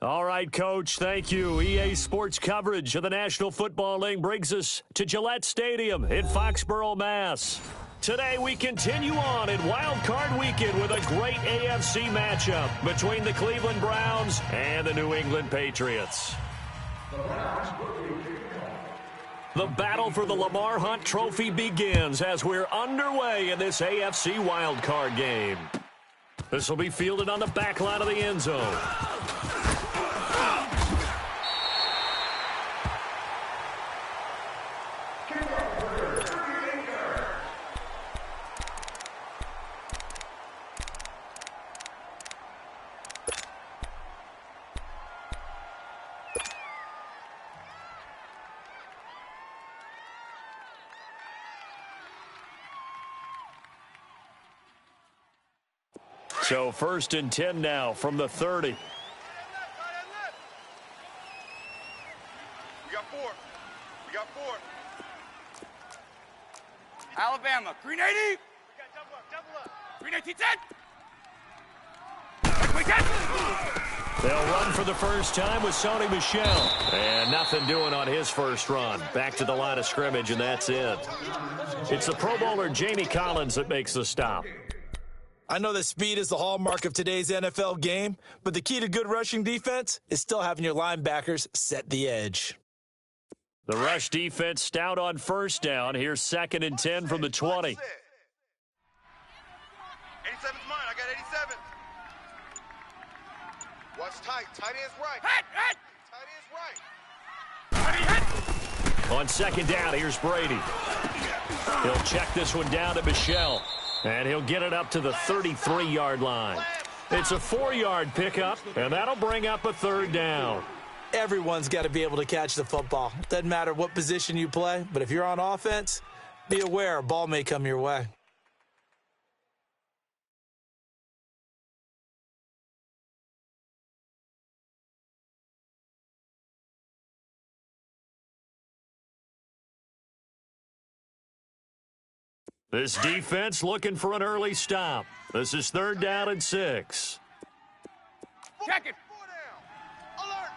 All right, Coach, thank you. EA Sports coverage of the National Football League brings us to Gillette Stadium in Foxborough, Mass. Today we continue on in Wild Card Weekend with a great AFC matchup between the Cleveland Browns and the New England Patriots. The battle for the Lamar Hunt Trophy begins as we're underway in this AFC Wild Card game. This will be fielded on the back line of the end zone. So 1st and 10 now from the 30. We got four. Alabama, green 80. We got double up. Green 18, 10. They'll run for the first time with Sony Michel. And nothing doing on his first run. Back to the line of scrimmage, and that's it. It's the Pro Bowler Jamie Collins that makes the stop. I know that speed is the hallmark of today's NFL game, but the key to good rushing defense is still having your linebackers set the edge. The rush defense stout on first down. Here's 2nd and 10 from the 20. 87's mine. I got 87. Watch tight. Tight end's right. Tight end's right. On 2nd down, here's Brady. He'll check this one down to Michel. And he'll get it up to the 33-yard line. It's a 4-yard pickup, and that'll bring up a 3rd down. Everyone's got to be able to catch the football. Doesn't matter what position you play, but if you're on offense, be aware a ball may come your way. This defense looking for an early stop. This is 3rd down and 6. Check it. 4 down. Alert.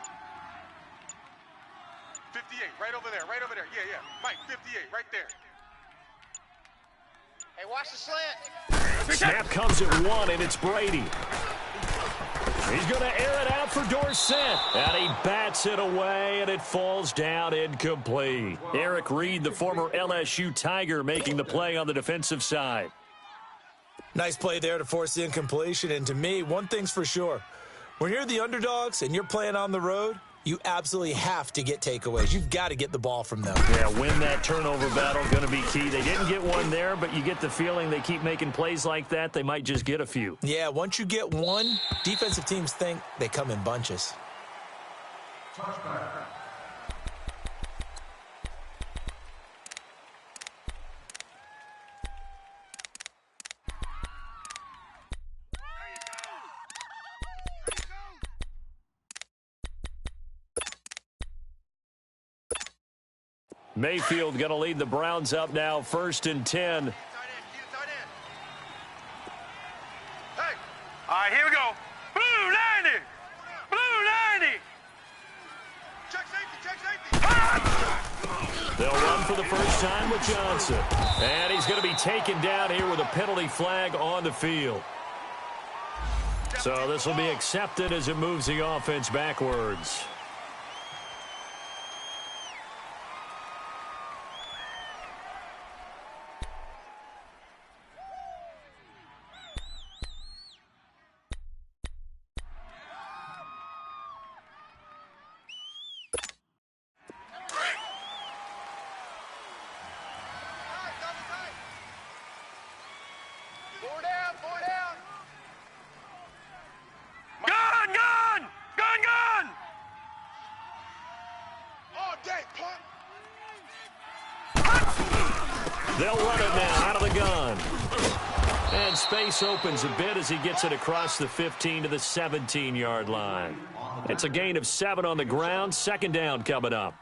58, right over there. Yeah. Mike, 58, right there. Hey, watch the slant. Snap comes at 1, and it's Brady. He's going to air it out for Dorsett. And he bats it away, and it falls down incomplete. Eric Reed, the former LSU Tiger, making the play on the defensive side. Nice play there to force the incompletion. And to me, one thing's for sure. When you're the underdogs and you're playing on the road, you absolutely have to get takeaways. You've got to get the ball from them. Yeah, win that turnover battle, going to be key. They didn't get one there, but you get the feeling they keep making plays like that, they might just get a few. Yeah, once you get one, defensive teams think they come in bunches. Mayfield going to lead the Browns up now, 1st and 10. Hey. All right, here we go. Blue 90. Check safety. They'll run for the first time with Johnson. And he's going to be taken down here with a penalty flag on the field. So this will be accepted as it moves the offense backwards. They'll run it now out of the gun. And space opens a bit as he gets it across the 15 to the 17-yard line. It's a gain of 7 on the ground. 2nd down coming up.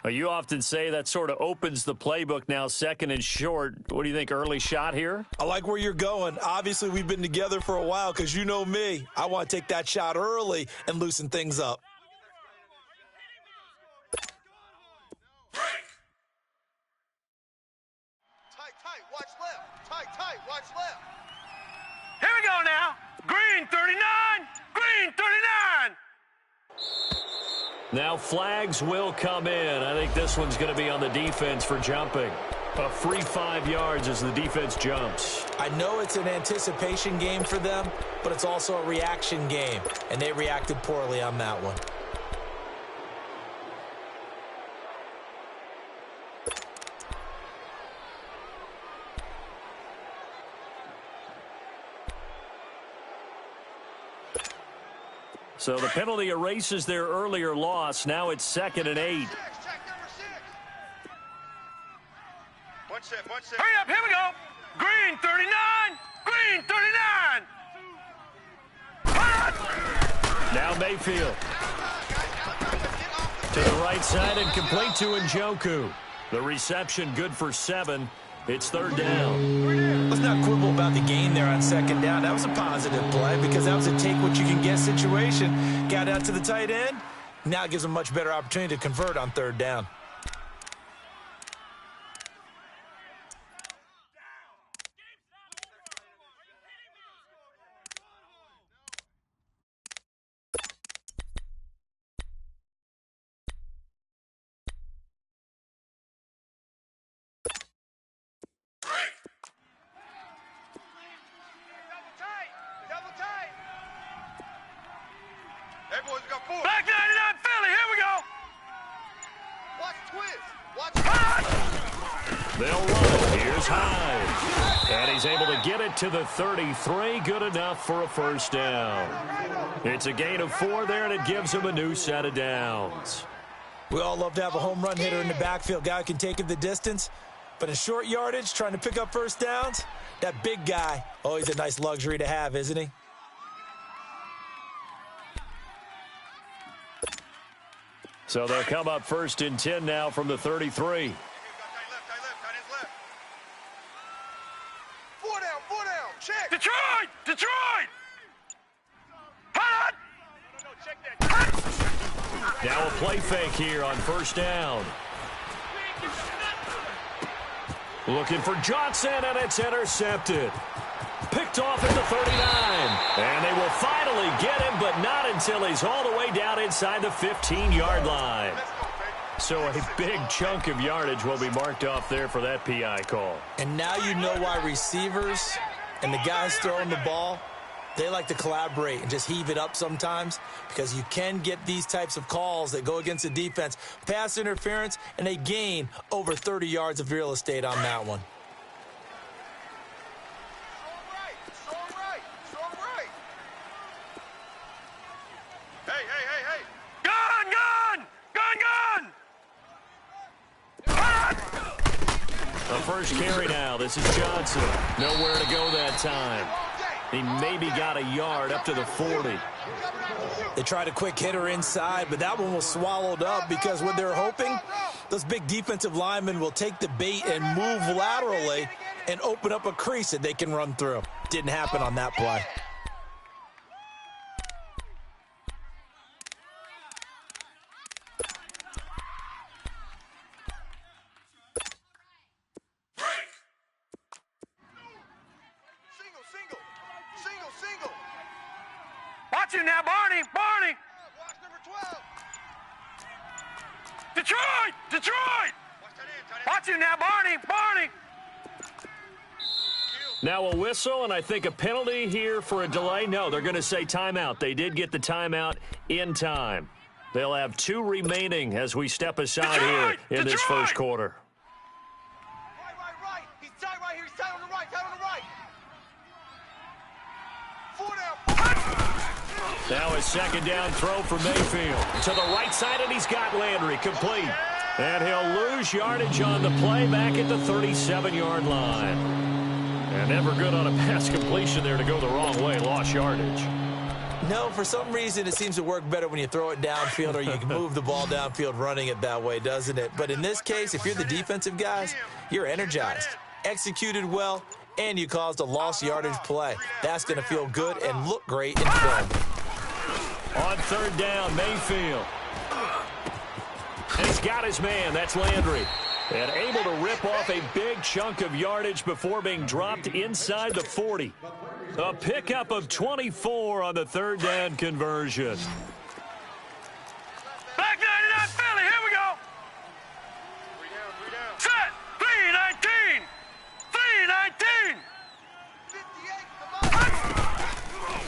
You often say that sort of opens the playbook now, second and short. What do you think, early shot here? I like where you're going. Obviously, we've been together for a while because you know me. I want to take that shot early and loosen things up. Tight, watch left. Tight, watch left. Here we go now. Green 39, green 39. Now flags will come in. I think this one's going to be on the defense for jumping. A free 5 yards as the defense jumps. I know it's an anticipation game for them, but it's also a reaction game, and they reacted poorly on that one. So the penalty erases their earlier loss. Now it's 2nd and 8. Check number 6. One set. Hurry up, here we go. Green 39, green 39. Now Mayfield. To the right side and complete to Njoku. The reception good for 7. It's 3rd down. Let's not quibble about the gain there on 2nd down. That was a positive play because that was a take-what-you-can-get situation. Got out to the tight end. Now it gives them a much better opportunity to convert on 3rd down. Double tight. Hey, boys, we got 4. Back 99 Philly, here we go. Watch twist. They'll run it. Here's Hyde. And he's able to get it to the 33. Good enough for a 1st down. It's a gain of 4 there, and it gives him a new set of downs. We all love to have a home run hitter in the backfield. Guy who can take it the distance. But in short yardage, trying to pick up 1st downs, that big guy, always a nice luxury to have, isn't he? So they'll come up 1st and 10 now from the 33. Tight left. Tight his left. 4 down. Check. Detroit. Hot. No, check that. Now a play fake here on 1st down. Looking for Johnson, and it's intercepted. Picked off at the 39. And they will finally get him, but not until he's all the way down inside the 15-yard line. So a big chunk of yardage will be marked off there for that PI call. And now you know why receivers and the guys throwing the ball, they like to collaborate and just heave it up sometimes because you can get these types of calls that go against the defense. Pass interference, and they gain over 30 yards of real estate on that one. Strong right. Hey. The first carry now. This is Johnson. Nowhere to go that time. He maybe got a yard up to the 40. They tried a quick hitter inside, but that one was swallowed up because what they're hoping, those big defensive linemen will take the bait and move laterally and open up a crease that they can run through. Didn't happen on that play. Single. Watch him now, Barney. Watch number 12. Detroit. Watch him now, Barney. Now a whistle, and I think a penalty here for a delay. No, they're going to say timeout. They did get the timeout in time. They'll have 2 remaining as we step aside here in this first quarter. Right. He's tight right here. He's tight on the right. 4 down. Now a 2nd down throw for Mayfield. To the right side, and he's got Landry complete. And he'll lose yardage on the play back at the 37-yard line. And never good on a pass completion there to go the wrong way. Lost yardage. No, for some reason it seems to work better when you throw it downfield or you can move the ball downfield running it that way, doesn't it? But in this case, if you're the defensive guys, you're energized, executed well, and you caused a lost yardage play. That's going to feel good and look great in film. On third down, Mayfield. And he's got his man. That's Landry. And able to rip off a big chunk of yardage before being dropped inside the 40. A pickup of 24 on the third down conversion. Back 99 Philly, here we go. 3 down. Set, 319. 319.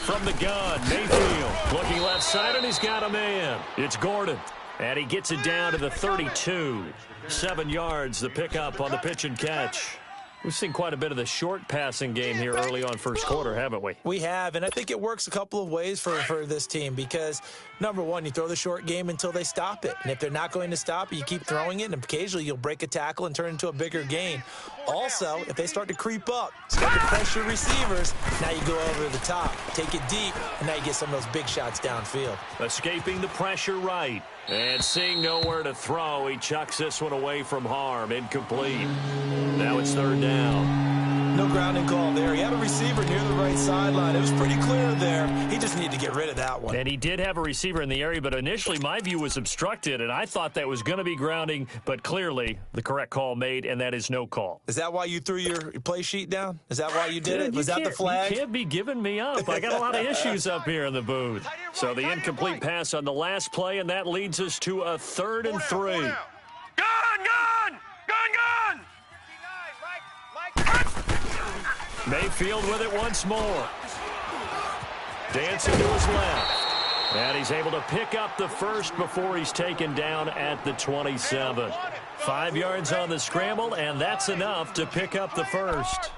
From the gun, Mayfield looking left side, and he's got a man. It's Gordon. And he gets it down to the 32. 7 yards, the pickup on the pitch and catch. We've seen quite a bit of the short passing game here early on first quarter, haven't we? We have, and I think it works a couple of ways for this team because, number one, you throw the short game until they stop it. And if they're not going to stop it, you keep throwing it, and occasionally you'll break a tackle and turn it into a bigger gain. Also, if they start to creep up, start to pressure receivers, now you go over the top, take it deep, and now you get some of those big shots downfield. Escaping the pressure right. And seeing nowhere to throw, he chucks this one away from harm. Incomplete. Now it's third down. No grounding call there. He had a receiver near the right sideline. It was pretty clear there. He just needed to get rid of that one. And he did have a receiver in the area, but initially my view was obstructed, and I thought that was going to be grounding, but clearly the correct call made, and that is no call. Is that why you threw your play sheet down? Is that why you did it? Was that the flag? You can't be giving me up. I got a lot of issues up here in the booth. So the incomplete pass on the last play, and that leads us to a 3rd and 3. Gun! Mayfield with it once more. Dancing to his left. And he's able to pick up the first before he's taken down at the 27. 5 yards on the scramble, and that's enough to pick up the first.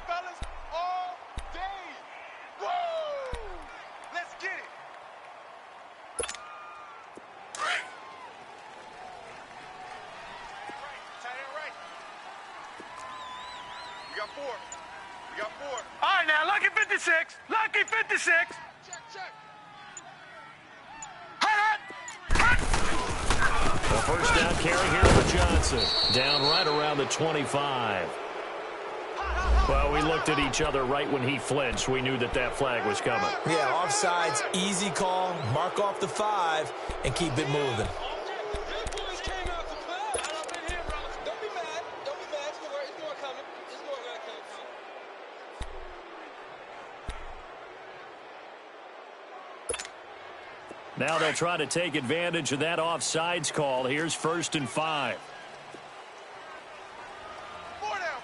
All right, now, lucky 56. Lucky 56. Check. The first down carry here for Johnson. Down right around the 25. Well, we looked at each other right when he flinched. We knew that that flag was coming. Yeah, offsides, easy call. Mark off the 5 and keep it moving. Now they'll try to take advantage of that offsides call. Here's 1st and 5. 4 down.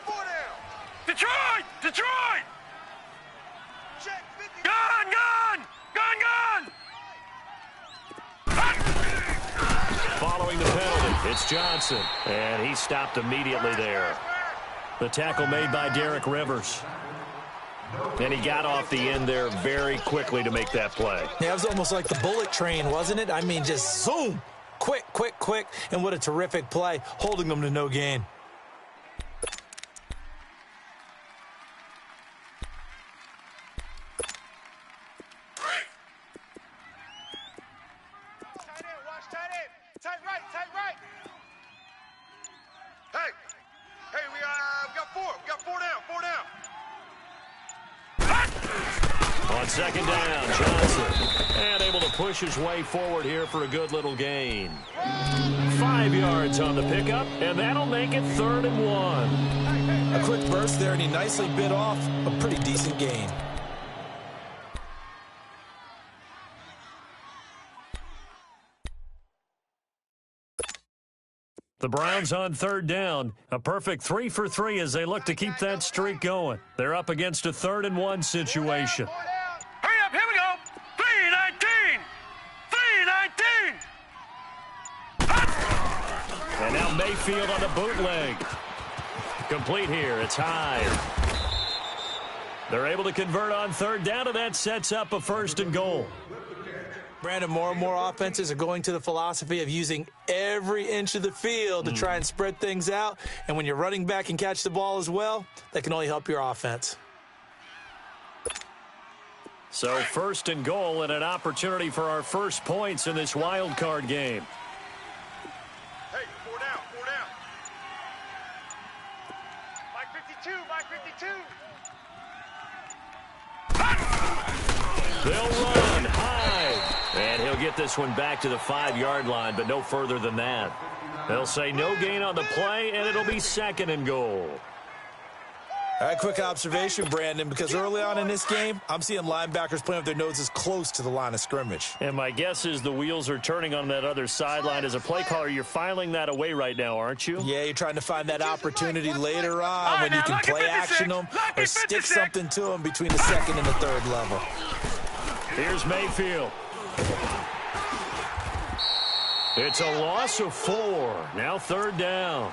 Detroit! Check 50. Gun! Following the penalty, it's Johnson. And he stopped immediately there. The tackle made by Derek Rivers. And he got off the end there very quickly to make that play. Yeah, it was almost like the bullet train, wasn't it? I mean, just zoom. Quick. And what a terrific play, holding them to no gain. Tight right. Hey, we got 4. We got 4 down. On second down, Johnson. And able to push his way forward here for a good little gain. 5 yards on the pickup, and that'll make it 3rd and 1. A quick burst there, and he nicely bit off a pretty decent gain. The Browns on 3rd down. A perfect 3 for 3 as they look to keep that streak going. They're up against a 3rd and 1 situation. Hurry up, here we go. 319. And now Mayfield on the bootleg. Complete here. It's Hyde. They're able to convert on 3rd down, and that sets up a 1st and goal. Brandon, more and more offenses are going to the philosophy of using every inch of the field to try and spread things out. And when you're running back and catch the ball as well, that can only help your offense. So first and goal and an opportunity for our first points in this wild card game. Hey, 4 down, 4 down. Mike 52, Mike 52. They'll run high. And he'll get this one back to the 5-yard line, but no further than that. They'll say no gain on the play, and it'll be second and goal. All right, quick observation, Brandon, because early on in this game, I'm seeing linebackers playing with their noses close to the line of scrimmage. And my guess is the wheels are turning on that other sideline. As a play caller, you're filing that away right now, aren't you? Yeah, you're trying to find that opportunity later on when you can play action them or stick something to them between the second and the third level. Here's Mayfield. It's a loss of 4. Now third down.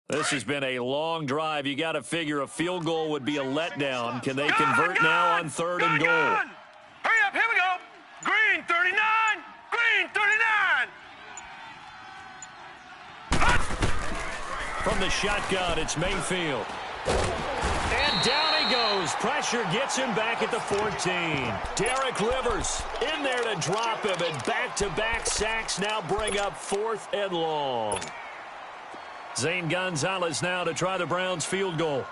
This has been a long drive. You got to figure a field goal would be a letdown. Can they convert now on third and goal? Hurry up, here we go. Green 39, green 39. From the shotgun, it's Mayfield. And down he goes. Pressure gets him back at the 14. Derek Rivers in there to drop him, and back-to-back sacks now bring up 4th and long. Zane Gonzalez now to try the Browns field goal.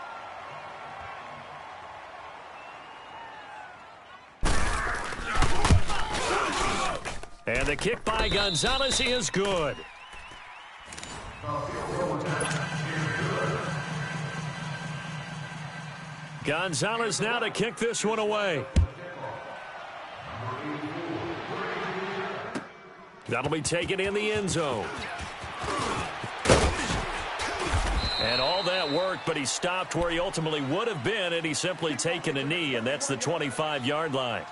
And the kick by Gonzalez is good. Gonzalez now to kick this one away. That'll be taken in the end zone. And all that worked, but he stopped where he ultimately would have been, and he's simply taken a knee, and that's the 25-yard line.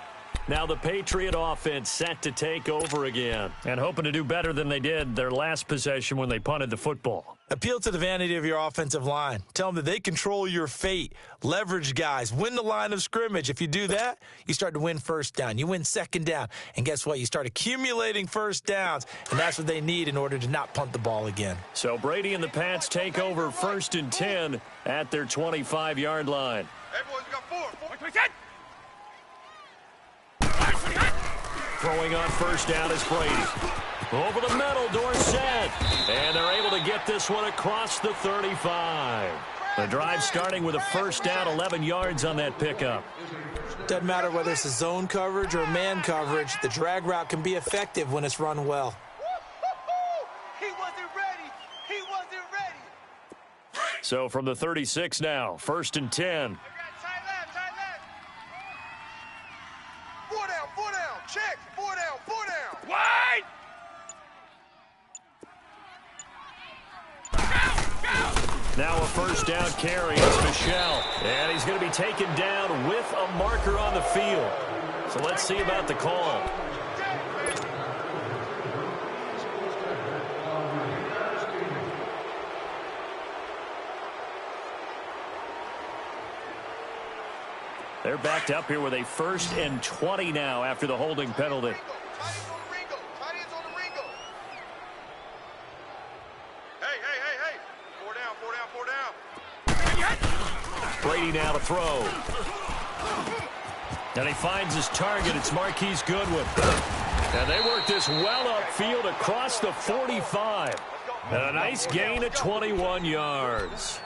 Now the Patriot offense set to take over again and hoping to do better than they did their last possession when they punted the football. Appeal to the vanity of your offensive line. Tell them that they control your fate. Leverage guys. Win the line of scrimmage. If you do that, you start to win first down. You win second down. And guess what? You start accumulating first downs, and that's what they need in order to not punt the ball again. So Brady and the Pats take over 1st and 10 at their 25-yard line. Hey, boys, we got 4. Throwing on first down is Brady. Over the middle, Dorsett. And they're able to get this one across the 35. The drive starting with a first down, 11 yards on that pickup. Doesn't matter whether it's a zone coverage or man coverage, the drag route can be effective when it's run well. He wasn't ready. He wasn't ready. So from the 36 now, 1st and 10. Tight left, tight left. 4 down, 4 down. Check. 4 down, 4 down. Wide. Now a first down carry. It's Michelle. And he's going to be taken down with a marker on the field. So let's see about the call. They're backed up here with a 1st and 20 now after the holding penalty. Tight ends on the Ringo. Hey. 4 down, 4 down, 4 down. Brady now to throw. And he finds his target. It's Marquise Goodwin. And they work this well upfield across the 45. And a nice gain of 21 yards.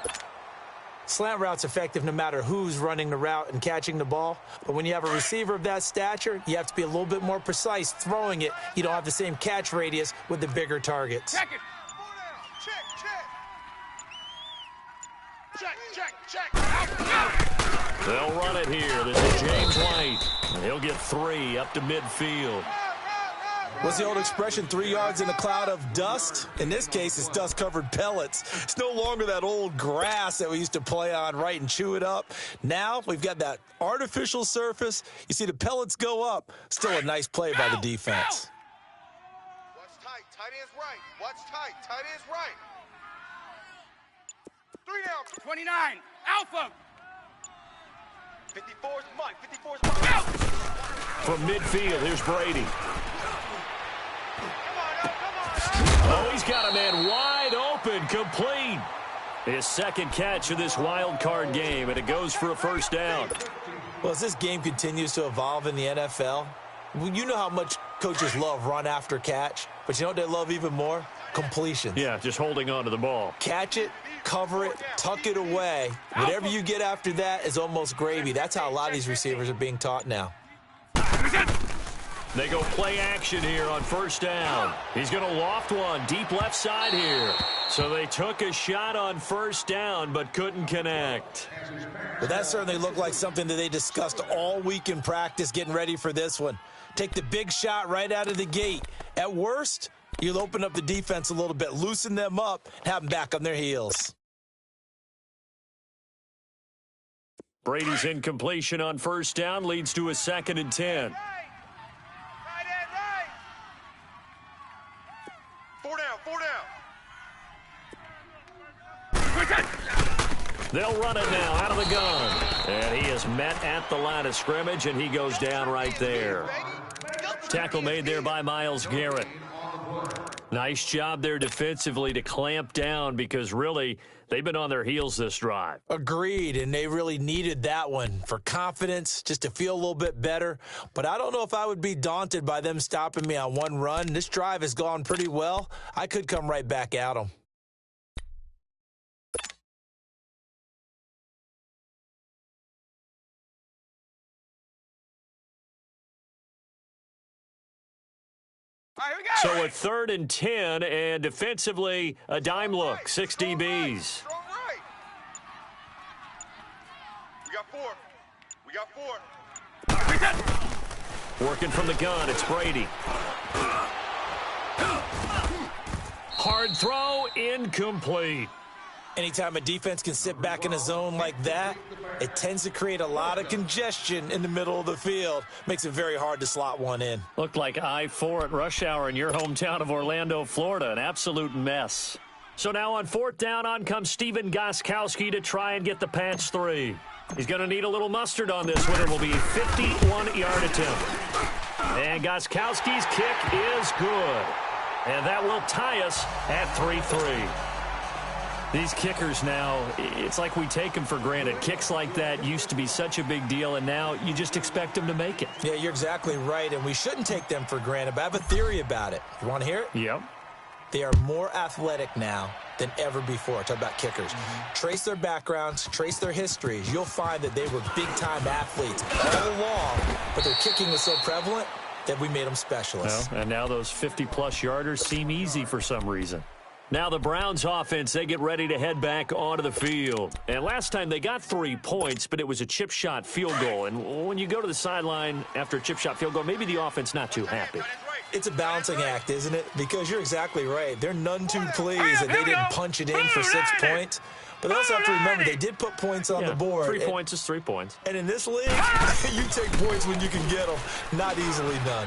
Slant route's effective no matter who's running the route and catching the ball. But when you have a receiver of that stature, you have to be a little bit more precise throwing it. You don't have the same catch radius with the bigger targets. Check it. 4 down. Check. They'll run it here. This is James White. And he'll get 3 up to midfield. What's the old expression, 3 yards in a cloud of dust? In this case, it's dust-covered pellets. It's no longer that old grass that we used to play on, right, and chew it up. Now we've got that artificial surface. You see the pellets go up. Still a nice play by the defense. Watch tight. Tight end's right. Watch tight. Tight end's right. 3 down. 29. Alpha. 54's Mike. 54's Mike. Go! From midfield, here's Brady. Come on, come on. Oh, he's got a man wide open, complete. His second catch of this wild card game, and it goes for a first down. Well, as this game continues to evolve in the NFL, you know how much coaches love run after catch, but you know what they love even more? Completions. Yeah, just holding on to the ball. Catch it, cover it, tuck it away. Whatever you get after that is almost gravy. That's how a lot of these receivers are being taught now. They go play action here on first down. He's going to loft one deep left side here. So they took a shot on first down but couldn't connect. But that certainly looked like something that they discussed all week in practice getting ready for this one. Take the big shot right out of the gate. At worst, you'll open up the defense a little bit, loosen them up, and have them back on their heels. Brady's incompletion on first down leads to a 2nd and 10. Right. 4 down, 4 down. They'll run it now out of the gun. And he is met at the line of scrimmage, and he goes down right there. Tackle made there by Myles Garrett. Nice job there defensively to clamp down because really they've been on their heels this drive. Agreed, and they really needed that one for confidence, just to feel a little bit better. But I don't know if I would be daunted by them stopping me on one run. This drive has gone pretty well. I could come right back at them. All right, here we go. So a 3rd and 10, and defensively a dime look, 6 DBs. Strong right. We got 4. We got 4. Working from the gun, it's Brady. Hard throw, incomplete. Anytime a defense can sit back in a zone like that, it tends to create a lot of congestion in the middle of the field. Makes it very hard to slot one in. Looked like I-4 at rush hour in your hometown of Orlando, Florida. An absolute mess. So now on 4th down, on comes Stephen Gostkowski to try and get the Pats 3. He's going to need a little mustard on this one. It will be a 51-yard attempt. And Gostkowski's kick is good. And that will tie us at 3-3. These kickers now, it's like we take them for granted. Kicks like that used to be such a big deal, and now you just expect them to make it. Yeah, you're exactly right, and we shouldn't take them for granted, but I have a theory about it. You want to hear it? Yep. They are more athletic now than ever before. Talk about kickers. Trace their backgrounds, trace their histories. You'll find that they were big-time athletes all along, but their kicking was so prevalent that we made them specialists. Well, and now those 50-plus yarders seem easy for some reason. Now the Browns offense, they get ready to head back onto the field. And last time they got 3 points, but it was a chip shot field goal. And when you go to the sideline after a chip shot field goal, maybe the offense not too happy. It's a balancing act, isn't it? Because you're exactly right. They're none too pleased that they didn't punch it in for 6 points. But they also have to remember they did put points on the board. 3 points is 3 points. And in this league, you take points when you can get them. Not easily done.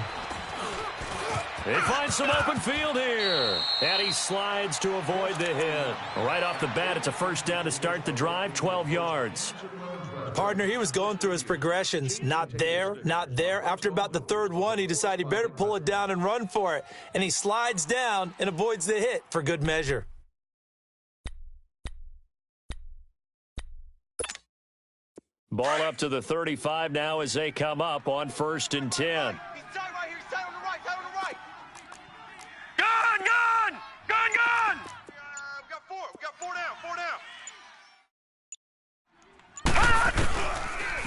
They find some open field here. And he slides to avoid the hit. Right off the bat, it's a first down to start the drive, 12 yards. Partner, he was going through his progressions. Not there, not there. After about the 3rd one, he decided he better pull it down and run for it. And he slides down and avoids the hit for good measure. Ball up to the 35 now as they come up on 1st and 10. He's tight right here. He's tight on the right. Tight on the right. Gun, gun! Gun, gun! We got 4. We got 4 down. 4 down.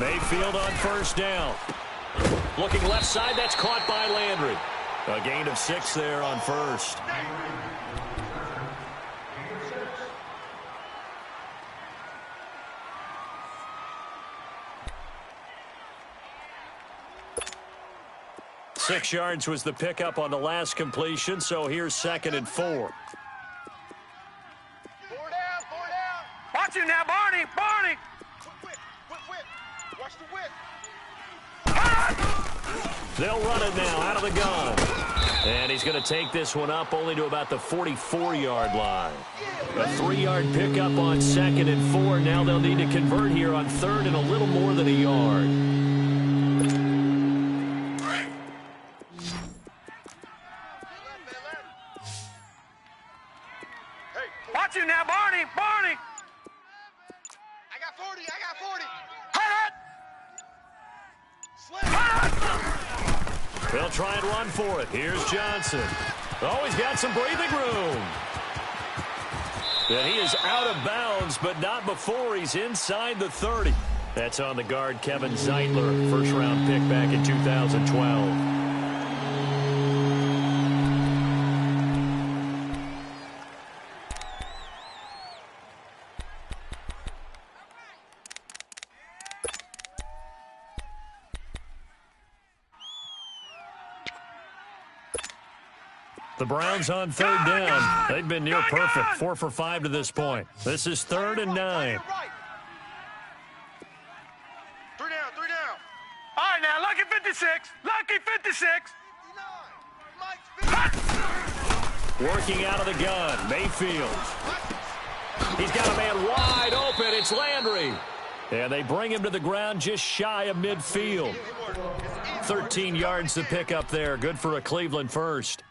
Mayfield on first down. Looking left side, that's caught by Landry. A gain of 6 there on first. Six yards was the pickup on the last completion, so here's 2nd and 4. 4 down. 4 down. Watch it now, Barney! Barney! Whip. Watch the whip. They'll run it now out of the gun. And he's going to take this one up only to about the 44-yard line. A 3-yard pickup on 2nd and 4. Now they'll need to convert here on 3rd and a little more than a yard. Watch you now, Barney. Barney. I got 40. I got 40. They'll try and run for it. Here's Johnson. Oh, he's got some breathing room. And he is out of bounds, but not before he's inside the 30. That's on the guard, Kevin Zeitler, first-round pick back in 2012. The Browns on 3rd down. They've been near perfect, 4 for 5 to this point. This is 3rd and 9. 3 down, 3 down. All right, now, lucky 56. Lucky 56. 59. Working out of the gun, Mayfield. He's got a man wide open. It's Landry. And they bring him to the ground just shy of midfield. 13 yards to pick up there. Good for a Cleveland first.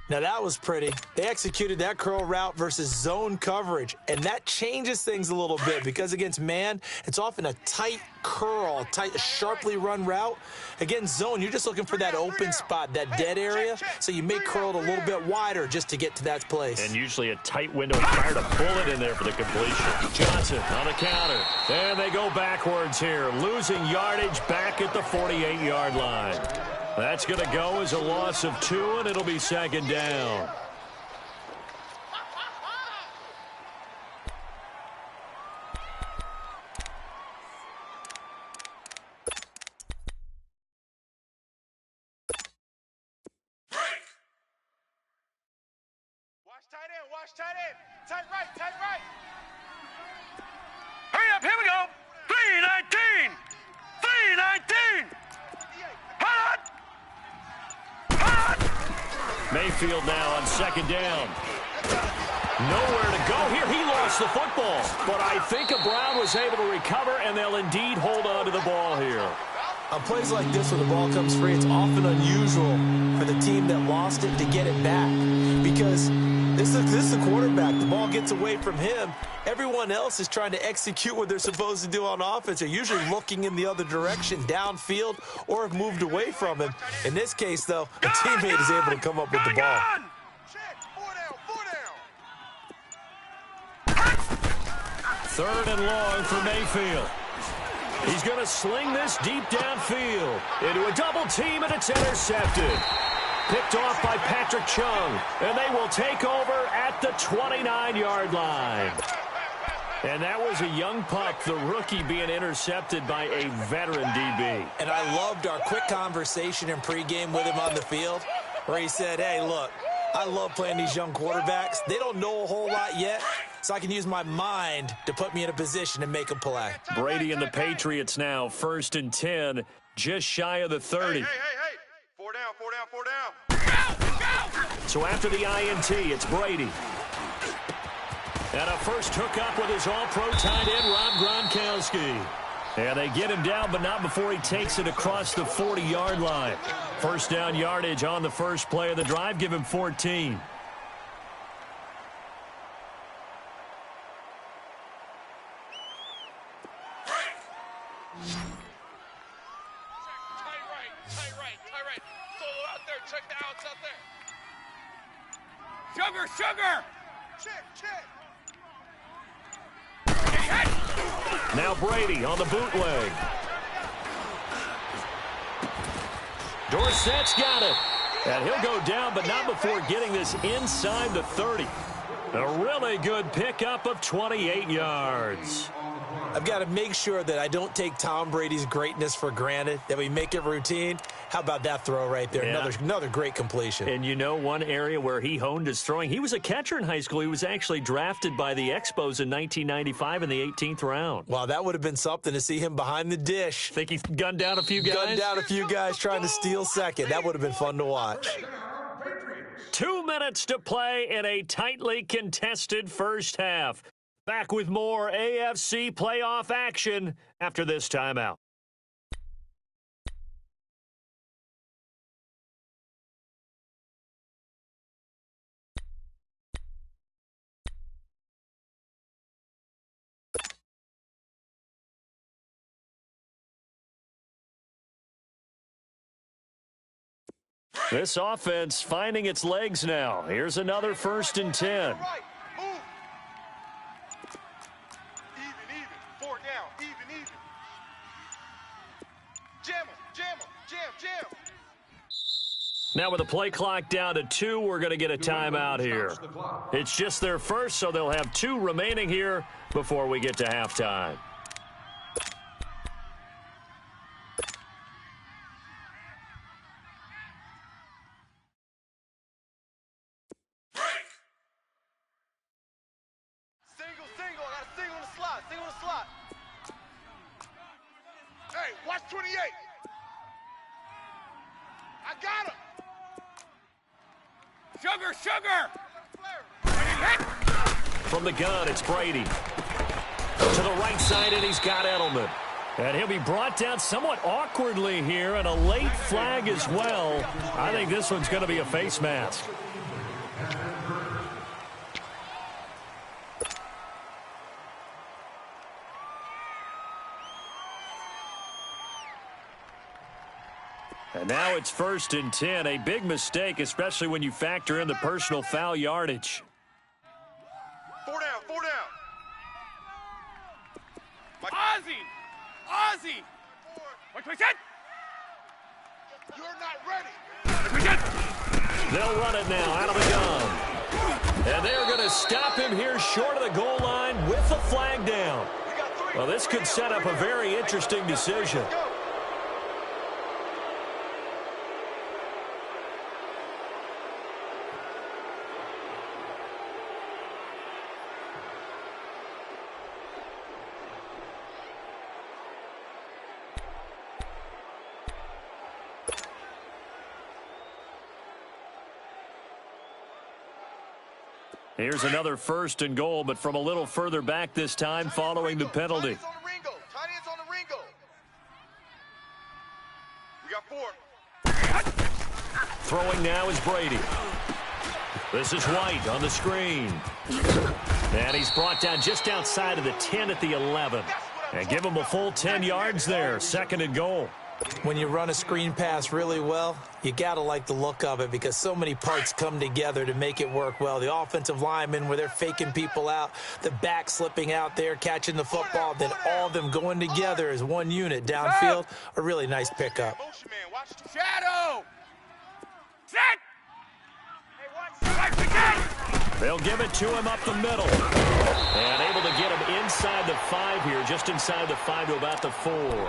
Now, that was pretty. They executed that curl route versus zone coverage, and that changes things a little bit because against man, it's often a tight curl, sharply run route. Against zone, you're just looking for that open spot, that dead area, so you may curl it a little bit wider just to get to that place. And usually a tight window and fire to pull it in there for the completion. Johnson on the counter. And they go backwards here, losing yardage back at the 48-yard line. That's going to go as a loss of 2, and it'll be 2nd down. Watch tight end. Tight right. Hurry up, here we go. 319. 319. Hot. Mayfield now on 2nd down. Nowhere to go here. He lost the football. But I think a Brown was able to recover, and they'll indeed hold on to the ball here. On plays like this, when the ball comes free, it's often unusual for the team that lost it to get it back. Because this is the quarterback. The ball gets away from him. Everyone else is trying to execute what they're supposed to do on offense. They're usually looking in the other direction, downfield, or have moved away from him. In this case, though, a teammate is able to come up with the ball. Check. 4 down. 3rd and long for Mayfield. He's going to sling this deep downfield into a double team, and it's intercepted. Picked off by Patrick Chung, and they will take over at the 29-yard line. And that was a young pup, the rookie, being intercepted by a veteran DB. And I loved our quick conversation in pregame with him on the field where he said, hey, look, I love playing these young quarterbacks. They don't know a whole lot yet, so I can use my mind to put me in a position and make a play. Brady and the Patriots now, 1st and 10, just shy of the 30. Hey. 4 down. So after the INT, it's Brady. And a first hookup with his all-pro tight end, Rob Gronkowski. And they get him down, but not before he takes it across the 40-yard line. First down yardage on the first play of the drive. Give him 14. Tight right. Solo out there. Check the outs out there. Sugar. Check. Now Brady on the bootleg. Dorsett's got it. And he'll go down, but not before getting this inside the 30. A really good pickup of 28 yards. I've got to make sure that I don't take Tom Brady's greatness for granted, that we make it routine. How about that throw right there? Yeah. Another great completion. And you know one area where he honed his throwing? He was a catcher in high school. He was actually drafted by the Expos in 1995 in the 18th round. Wow, that would have been something to see him behind the dish. Think he gunned down a few guys? Gunned down a few guys trying to steal second. That would have been fun to watch. 2 minutes to play in a tightly contested first half. Back with more AFC playoff action after this timeout. This offense finding its legs now. Here's another 1st and 10. Even. 4 down. Even. Jam. Now with the play clock down to 2, we're going to get a timeout here. It's just their first, so they'll have 2 remaining here before we get to halftime. Single. I got a single in the slot. Hey, watch 28. I got him. Sugar! From the gun, it's Brady. To the right side, and he's got Edelman. And he'll be brought down somewhat awkwardly here, and a late flag as well. I think this one's going to be a face mask. And now it's 1st and 10. A big mistake, especially when you factor in the personal foul yardage. 4 down. Ozzy! What we said? You're not ready. They'll run it now out of the gun. And they're going to stop him here short of the goal line with the flag down. Well, this could set up a very interesting decision. Here's another 1st and goal, but from a little further back this time following the penalty. Tight ends on the Ringo. We got 4. Throwing now is Brady. This is White on the screen. And he's brought down just outside of the 10 at the 11. And give him a full 10 yards there. 2nd and goal. When you run a screen pass really well, you got to like the look of it because so many parts come together to make it work well. The offensive linemen, where they're faking people out, the back slipping out there, catching the football, then all of them going together as one unit downfield. A really nice pickup. Shadow! Set! They'll give it to him up the middle. And able to get him inside the 5 here, just inside the 5 to about the 4.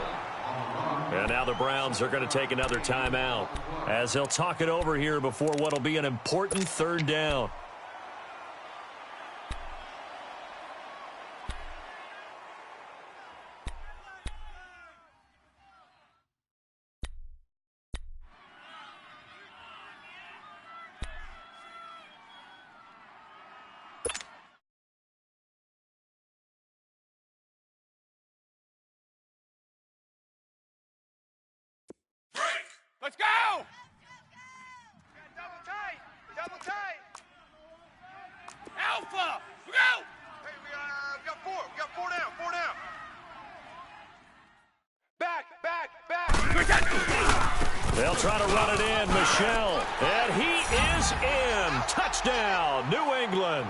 And now the Browns are going to take another timeout as they'll talk it over here before what will be an important 3rd down. Let's go! Double tight. Alpha! Go! Hey, we got 4. We got 4 down. Back. They'll try to run it in, Michel. And he is in. Touchdown, New England.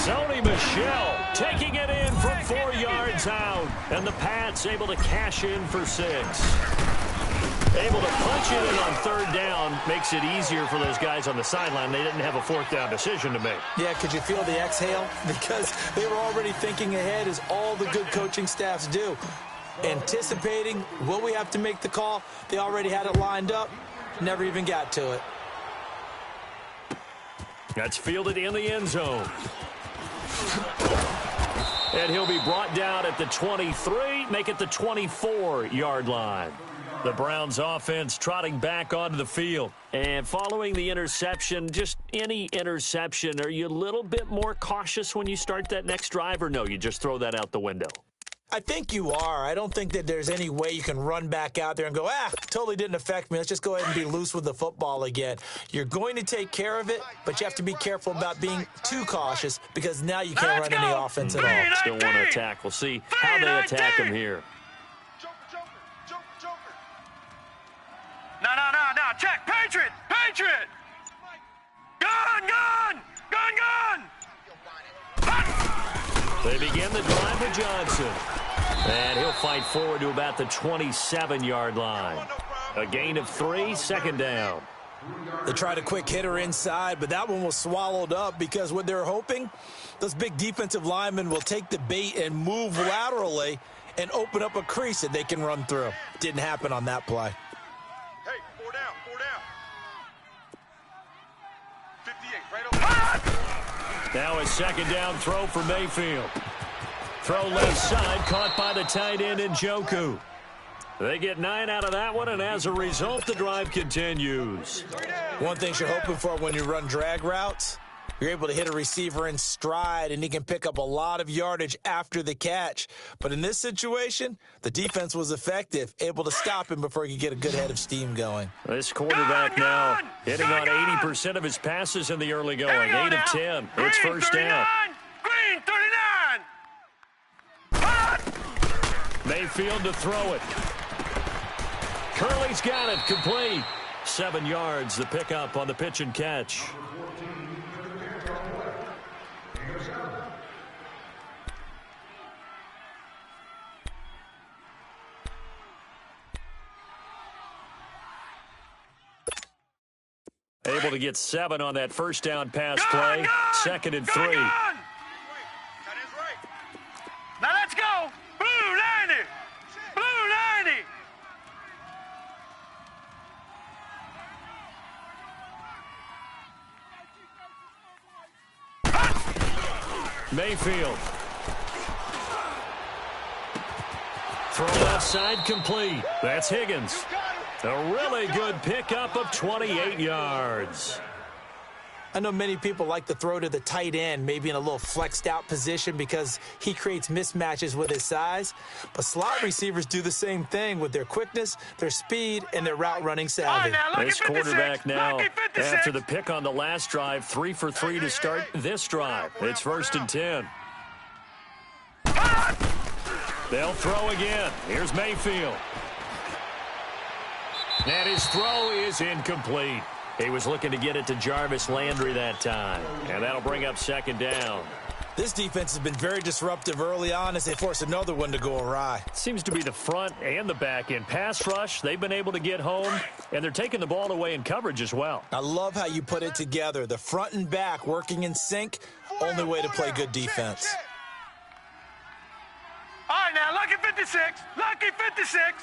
Sony Michel taking it in from 4 yards out. And the Pats able to cash in for 6. Able to punch it in on 3rd down makes it easier for those guys on the sideline. They didn't have a 4th down decision to make. Yeah, could you feel the exhale? Because they were already thinking ahead, as all the good coaching staffs do. Anticipating, will we have to make the call? They already had it lined up, never even got to it. That's fielded in the end zone. And he'll be brought down at the 23, make it the 24-yard line. The Browns offense trotting back onto the field. And following the interception, just any interception, are you a little bit more cautious when you start that next drive, or no, you just throw that out the window? I think you are. I don't think that there's any way you can run back out there and go, totally didn't affect me. Let's just go ahead and be loose with the football again. You're going to take care of it, but you have to be careful about being too cautious because now you can't run any offense at all. Still want to attack. We'll see how they attack him here. Joker. No. Check. Patriot. Gun. They begin the drive with Johnson. And he'll fight forward to about the 27-yard line. A gain of 3, second down. They tried a quick hitter inside, but that one was swallowed up because what they're hoping, those big defensive linemen will take the bait and move laterally and open up a crease that they can run through. Didn't happen on that play. Hey, 4 down. 58, right over. Now a second down throw for Mayfield. Throw left side, caught by the tight end Njoku. They get 9 out of that one, and as a result, the drive continues. One thing you're hoping for when you run drag routes, you're able to hit a receiver in stride, and he can pick up a lot of yardage after the catch. But in this situation, the defense was effective, able to stop him before he could get a good head of steam going. This quarterback now hitting on 80% of his passes in the early going. 8 of 10. It's first down. Green 39. Mayfield to throw it. Curley's got it. Complete. 7 yards, the pickup on the pitch and catch. Able to get 7 on that first down pass play. Second and 3. Tight end's right. Now let's go. Blue 90. Blue 90. Mayfield. Throw left side complete. That's Higgins. A really good pickup of 28 yards. I know many people like to throw to the tight end, maybe in a little flexed out position because he creates mismatches with his size. But slot receivers do the same thing with their quickness, their speed, and their route running savvy. This quarterback now, after the pick on the last drive, 3 for 3 to start this drive. It's first and 10. They'll throw again. Here's Mayfield. And his throw is incomplete. He was looking to get it to Jarvis Landry that time. And that'll bring up second down. This defense has been very disruptive early on as they force another one to go awry. Seems to be the front and the back end. Pass rush, they've been able to get home, and they're taking the ball away in coverage as well. I love how you put it together. The front and back working in sync, only way to play good defense. All right, now, lucky 56. Lucky 56.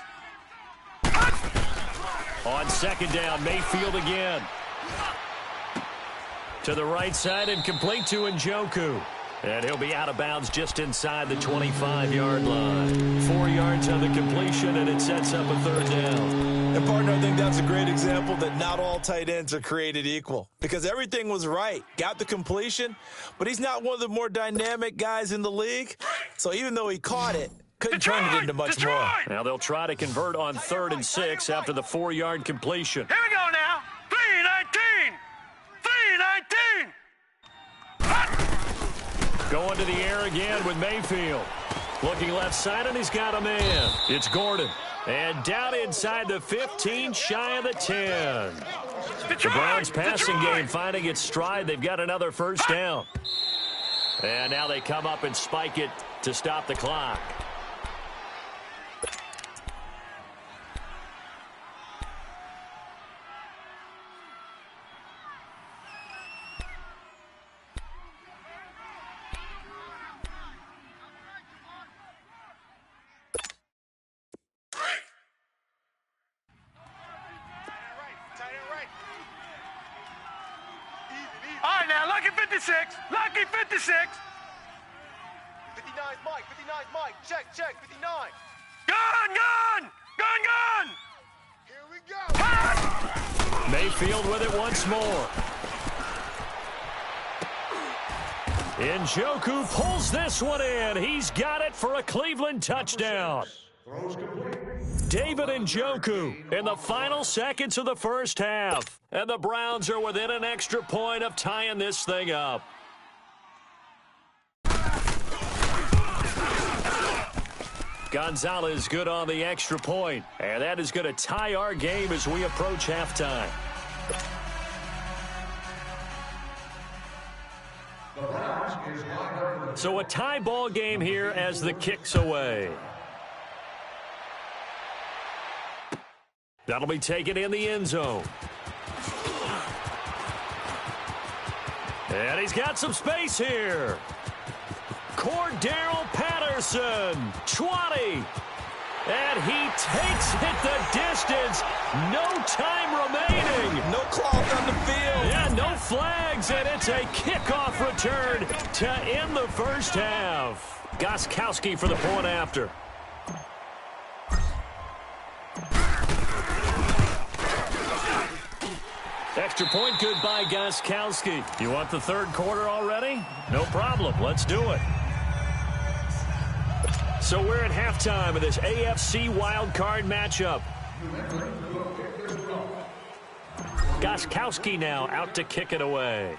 On second down, Mayfield again. To the right side and complete to Njoku. And he'll be out of bounds just inside the 25-yard line. 4 yards on the completion, and it sets up a third down. And, partner, I think that's a great example that not all tight ends are created equal because everything was right. Got the completion, but he's not one of the more dynamic guys in the league. So even though he caught it, couldn't turn it into much more. Now they'll try to convert on 3rd and 6 after the 4-yard completion. Here we go now. 319. 319. Going to the air again with Mayfield. Looking left side, and he's got a man. It's Gordon. And down inside the 15, shy of the 10. The Browns passing game finding its stride. They've got another first down. And now they come up and spike it to stop the clock. All right, now, lucky 56. Lucky 56. 59's Mike. 59's Mike. Check. 59. Gun. Mayfield with it once more. Njoku pulls this one in. He's got it for a Cleveland touchdown. David Njoku in the final seconds of the first half. And the Browns are within an extra point of tying this thing up. Gonzalez good on the extra point. And that is going to tie our game as we approach halftime. So a tie ball game here as the kick's away. That'll be taken in the end zone. And he's got some space here. Cordero Patterson, 20. And he takes it the distance. No time remaining. No cloth on the field. Yeah, no flags, and it's a kickoff return to end the first half. Gostkowski for the point after. Extra point good by Gostkowski. You want the third quarter already? No problem. Let's do it. So we're at halftime of this AFC wildcard matchup. Gostkowski now out to kick it away.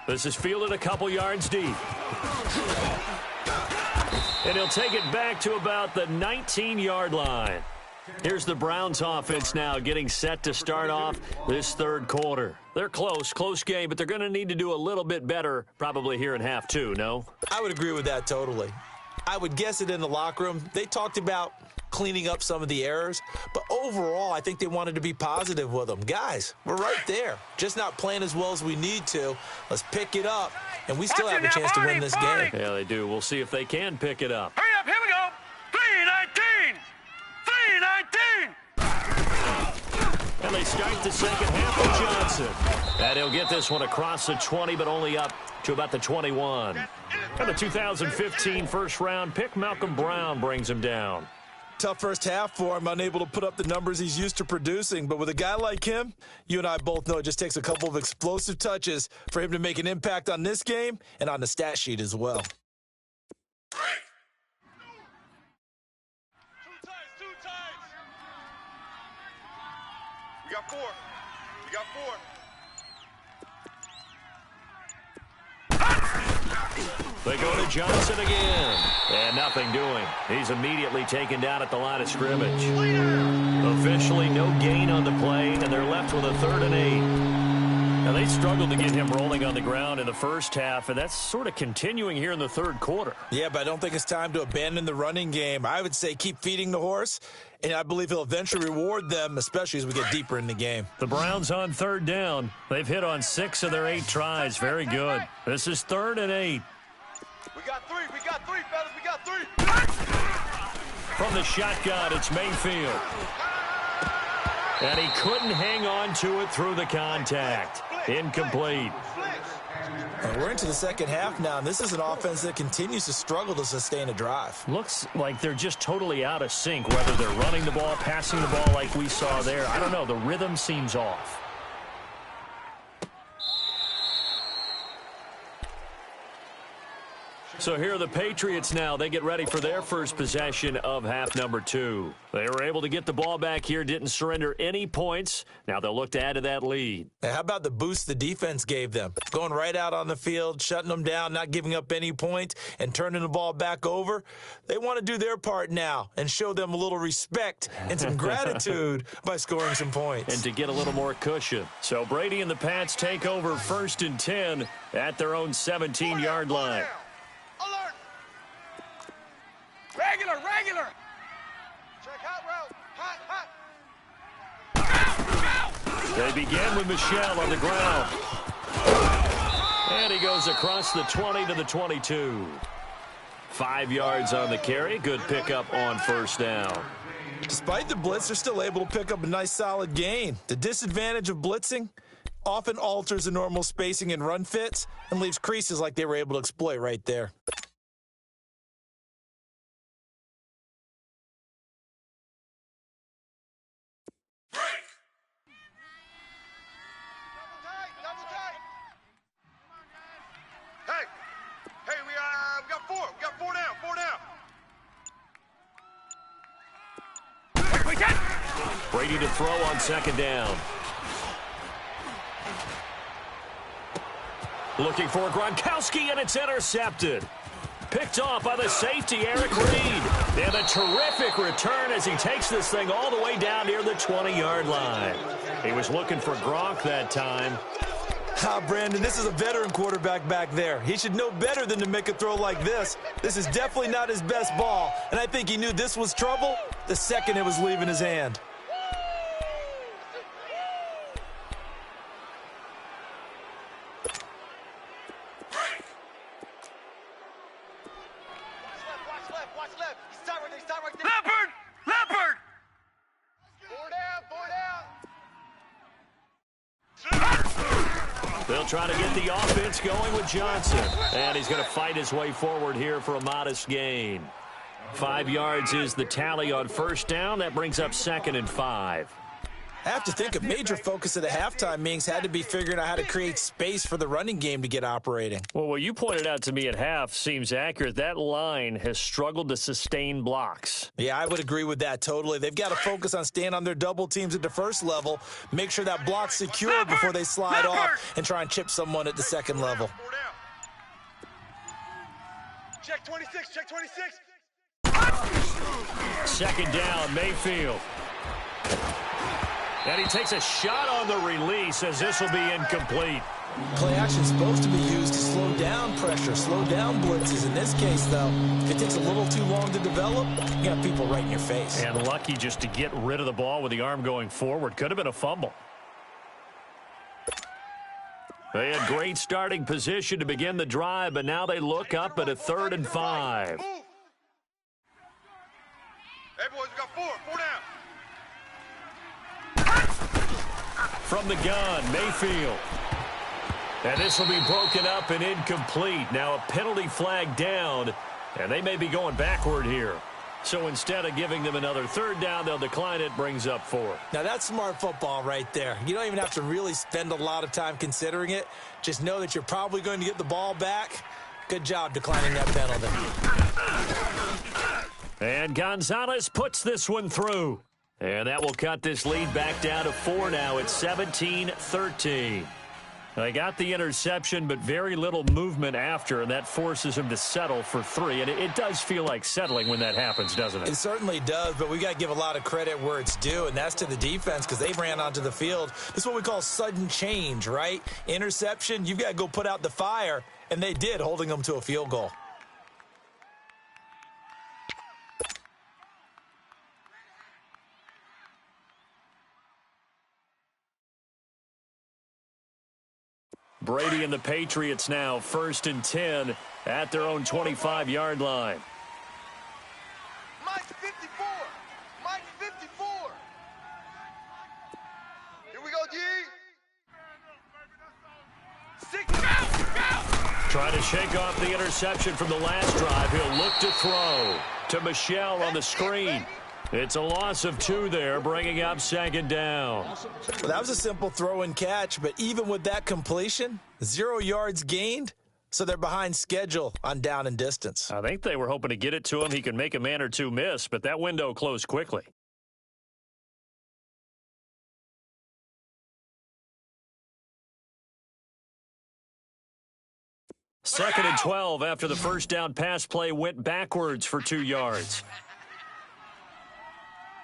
This is fielded a couple yards deep. And he'll take it back to about the 19-yard line. Here's the Browns offense now getting set to start off this third quarter. They're close game, but they're going to need to do a little bit better probably here in half two, no? I would agree with that totally. I would guess it in the locker room. They talked about cleaning up some of the errors, but overall I think they wanted to be positive with them. Guys, we're right there. Just not playing as well as we need to. Let's pick it up, and we still have a chance to win this game. Yeah, they do. We'll see if they can pick it up. Hurry up, here we go. 3:19. 3:19. And they start the second half with Johnson. And he'll get this one across the 20, but only up to about the 21. And the 2015 first-round pick, Malcolm Brown, brings him down. Tough first half for him, unable to put up the numbers he's used to producing. But with a guy like him, you and I both know it just takes a couple of explosive touches for him to make an impact on this game and on the stat sheet as well. We got four. We got four. They go to Johnson again. And nothing doing. He's immediately taken down at the line of scrimmage. Officially no gain on the play, and they're left with a 3rd and 8. Now, they struggled to get him rolling on the ground in the first half, and that's sort of continuing here in the third quarter. Yeah, but I don't think it's time to abandon the running game. I would say keep feeding the horse, and I believe he'll eventually reward them, especially as we get deeper in the game. The Browns on 3rd down. They've hit on 6 of their 8 tries. Very good. This is 3rd and 8. We got three, fellas. We got 3. From the shotgun, it's Mayfield. And he couldn't hang on to it through the contact. Incomplete. And we're into the second half now, and this is an offense that continues to struggle to sustain a drive. Looks like they're just totally out of sync, whether they're running the ball, passing the ball like we saw there. I don't know. The rhythm seems off. So here are the Patriots now. They get ready for their first possession of half number 2. They were able to get the ball back here, didn't surrender any points. Now they'll look to add to that lead. Now, how about the boost the defense gave them? Going right out on the field, shutting them down, not giving up any points, and turning the ball back over. They want to do their part now and show them a little respect and some gratitude by scoring some points. And to get a little more cushion. So Brady and the Pats take over 1st and 10 at their own 17-yard line. Alert! Regular! Check hot route. Hot. They begin with Michel on the ground. And he goes across the 20 to the 22. 5 yards on the carry. Good pickup on 1st down. Despite the blitz, they're still able to pick up a nice solid gain. The disadvantage of blitzing often alters the normal spacing and run fits and leaves creases like they were able to exploit right there. Brady to throw on second down. Looking for Gronkowski, and it's intercepted. Picked off by the safety, Eric Reed. And a terrific return as he takes this thing all the way down near the 20-yard line. He was looking for Gronk that time. Brandon, this is a veteran quarterback back there. He should know better than to make a throw like this. This is definitely not his best ball, and I think he knew this was trouble the second it was leaving his hand. They'll try to get the offense going with Johnson. And he's going to fight his way forward here for a modest gain. 5 yards is the tally on first down. That brings up 2nd and 5. I have to think a major focus of the halftime meetings had to be figuring out how to create space for the running game to get operating. Well, what you pointed out to me at half seems accurate. That line has struggled to sustain blocks. Yeah, I would agree with that totally. They've got to focus on staying on their double teams at the first level, make sure that block's secure before they slide off and try and chip someone at the second level. Check 26, check 26. Second down, Mayfield. And he takes a shot on the release as this will be incomplete. Play action is supposed to be used to slow down pressure, slow down blitzes. In this case, though, if it takes a little too long to develop, you got people right in your face. And lucky just to get rid of the ball with the arm going forward. Could have been a fumble. They had great starting position to begin the drive, but now they look up at a 3rd and 5. Hey, boys, we got 4 down. From the gun, Mayfield. And this will be broken up and incomplete. Now a penalty flag down, and they may be going backward here. So instead of giving them another 3rd down, they'll decline it, brings up 4. Now that's smart football right there. You don't even have to really spend a lot of time considering it. Just know that you're probably going to get the ball back. Good job declining that penalty. And Gonzalez puts this one through. And that will cut this lead back down to 4 now. It's 17-13. They got the interception, but very little movement after, and that forces him to settle for 3. And it does feel like settling when that happens, doesn't it? It certainly does, but we got to give a lot of credit where it's due, and that's to the defense because they ran onto the field. This is what we call sudden change, right? Interception, you've got to go put out the fire, and they did, holding them to a field goal. Brady and the Patriots now 1st and 10 at their own 25-yard line. Mike 54. Mike 54. Here we go, G. 6. Go! Trying to shake off the interception from the last drive. He'll look to throw to Michel on the screen. It's a loss of 2 there, bringing up 2nd down. Well, that was a simple throw and catch, but even with that completion, 0 yards gained, so they're behind schedule on down and distance. I think they were hoping to get it to him. He could make a man or two miss, but that window closed quickly. Second and 12 after the first down pass play went backwards for 2 yards.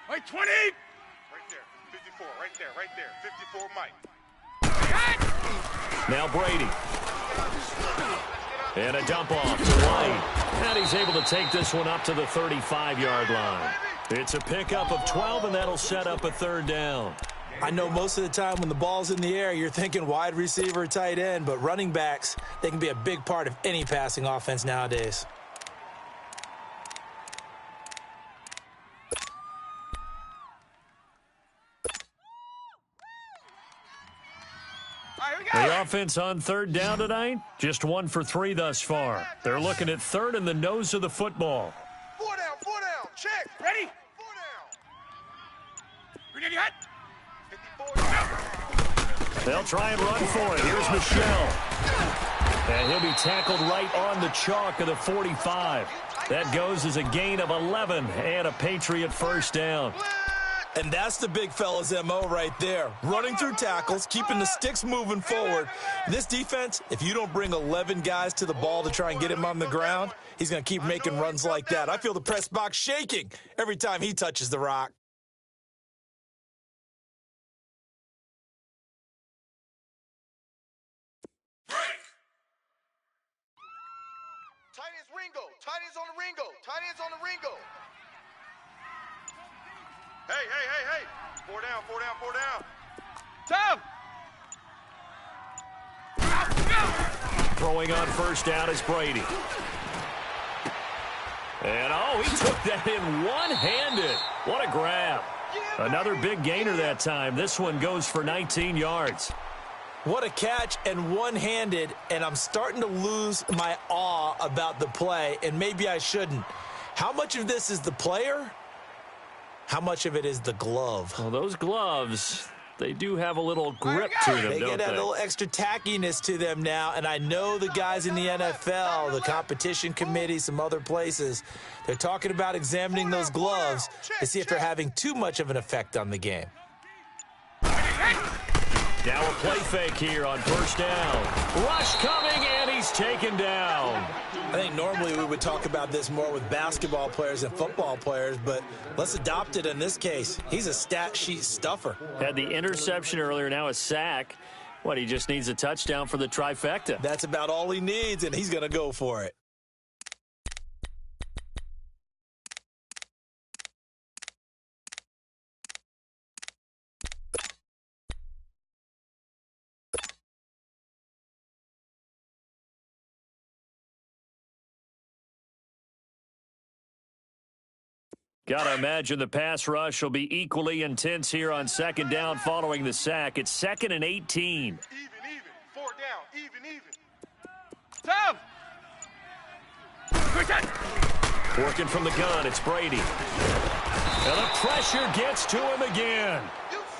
Mike 20. Right there. 54. Right there. 54, Mike. Now Brady. And a dump off to White. And he's able to take this one up to the 35-yard line. It's a pickup of 12, and that'll set up a 3rd down. I know most of the time when the ball's in the air, you're thinking wide receiver, tight end, but running backs, they can be a big part of any passing offense nowadays. The offense on 3rd down tonight, just 1 for 3 thus far. They're looking at 3rd in the nose of the football. 4 down, check. Ready? 4 down. Grenade hot. 54. They'll try and run for it. Here's Michel. And he'll be tackled right on the chalk of the 45. That goes as a gain of 11 and a Patriot 1st down. And that's the big fella's MO right there. Running through tackles, keeping the sticks moving forward. This defense, if you don't bring 11 guys to the ball to try and get him on the ground, he's going to keep making runs like that. I feel the press box shaking every time he touches the rock. Tight end's Ringo. Tight end's on the Ringo. Tight end's on the Ringo. Hey, hey, hey, hey. 4 down, 4 down, 4 down. Throwing on first down is Brady. And, oh, he took that in one-handed. What a grab. Another big gainer that time. This one goes for 19 yards. What a catch, and one-handed, and I'm starting to lose my awe about the play, and maybe I shouldn't. How much of this is the player? How much of it is the glove? Well, those gloves, they do have a little grip to them, They don't get a little extra tackiness to them now, and I know the guys in the NFL, the competition committee, some other places, they're talking about examining those gloves to see if they're having too much of an effect on the game. Now a play fake here on first down. Rush coming, and he's taken down. I think normally we would talk about this more with basketball players and football players, but let's adopt it in this case. He's a stat sheet stuffer. Had the interception earlier, now a sack. What, he just needs a touchdown for the trifecta. That's about all he needs, and he's going to go for it. Gotta imagine the pass rush will be equally intense here on second down following the sack. It's 2nd and 18. Even. 4 down. Even. Tom! Working from the gun, it's Brady. And the pressure gets to him again.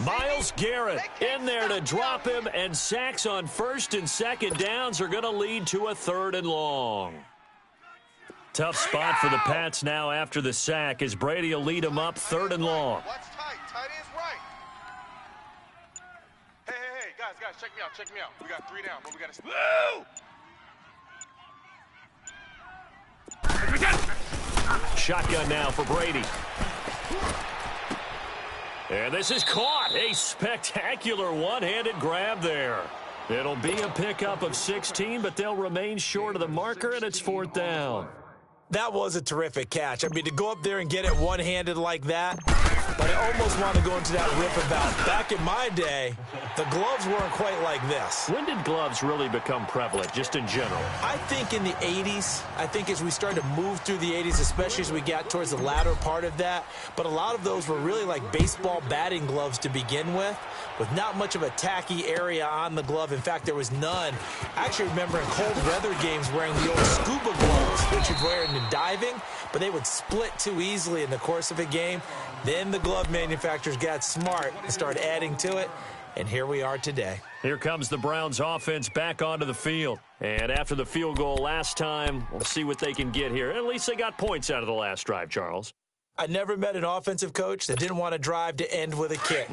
Myles Garrett in there to drop him, and sacks on first and second downs are going to lead to a 3rd and long. Tough spot for the Pats now after the sack as Brady will lead them up 3rd and long. Watch tight. Tight end's right. Hey, guys, check me out. We got 3 down, but we got to... Woo! Shotgun now for Brady. And this is caught. A spectacular one-handed grab there. It'll be a pickup of 16, but they'll remain short of the marker, and it's 4th down. That was a terrific catch. I mean, to go up there and get it one-handed like that, but I almost want to go into that rip about back in my day, the gloves weren't quite like this. When did gloves really become prevalent, just in general? I think in the 80s. I think as we started to move through the 80s, especially as we got towards the latter part of that. But a lot of those were really like baseball batting gloves to begin with not much of a tacky area on the glove. In fact, there was none. I actually remember in cold weather games wearing the old scuba gloves, which you'd wear in diving, but they would split too easily in the course of a game. Then the glove manufacturers got smart and started adding to it, and here we are today. Here comes the Browns offense back onto the field. And after the field goal last time, we'll see what they can get here. At least they got points out of the last drive, Charles. I never met an offensive coach that didn't want to drive to end with a kick.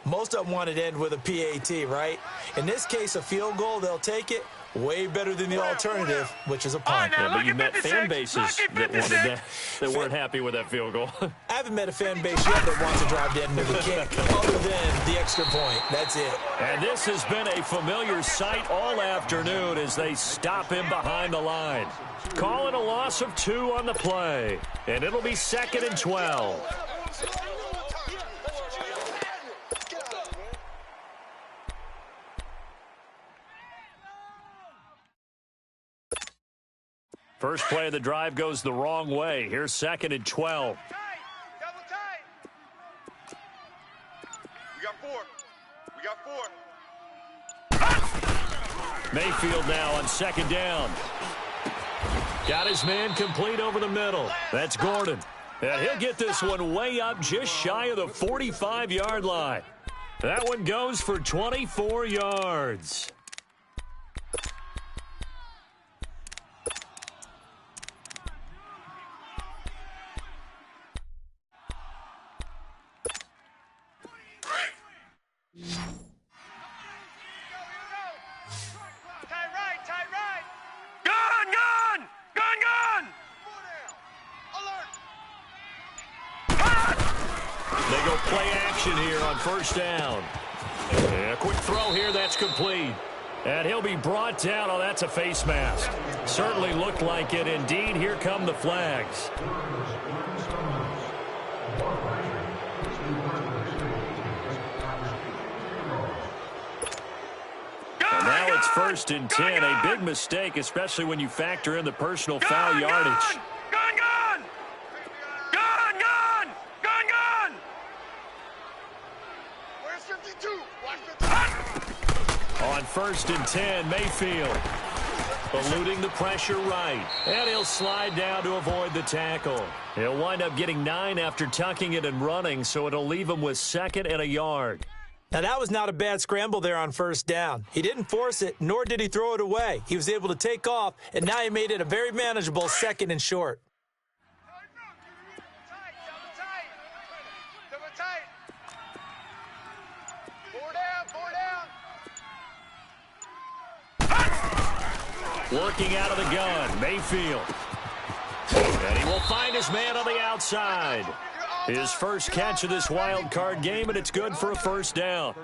Most of them wanted to end with a PAT, right? In this case, a field goal, they'll take it. Way better than the alternative, which is a punt. Yeah, but you met fan bases that wanted that weren't happy with that field goal. I haven't met a fan base yet that wants to drive to end with a kick, other than the extra point. That's it. And this has been a familiar sight all afternoon as they stop him behind the line. Calling a loss of 2 on the play, and it'll be 2nd and 12. First play of the drive goes the wrong way. Here's 2nd and 12. Double tight. We got 4. Mayfield now on 2nd down. Got his man complete over the middle. That's Gordon. And he'll get this one way up just shy of the 45-yard line. That one goes for 24 yards. play action here on first down. And a quick throw here, that's complete. And he'll be brought down. Oh, that's a face mask. Certainly looked like it. Indeed, here come the flags. And now it's 1st and 10. A big mistake, especially when you factor in the personal foul yardage. Gun! Where's 52? Watch 52. On 1st and 10, Mayfield eluding the pressure right. And he'll slide down to avoid the tackle. He'll wind up getting 9 after tucking it and running, so it'll leave him with 2nd and a yard. Now, that was not a bad scramble there on first down. He didn't force it, nor did he throw it away. He was able to take off, and now he made it a very manageable 2nd and short. Double tight. 4 down. Working out of the gun, Mayfield. And he will find his man on the outside. His first catch of this wild card game, and it's good for a first down.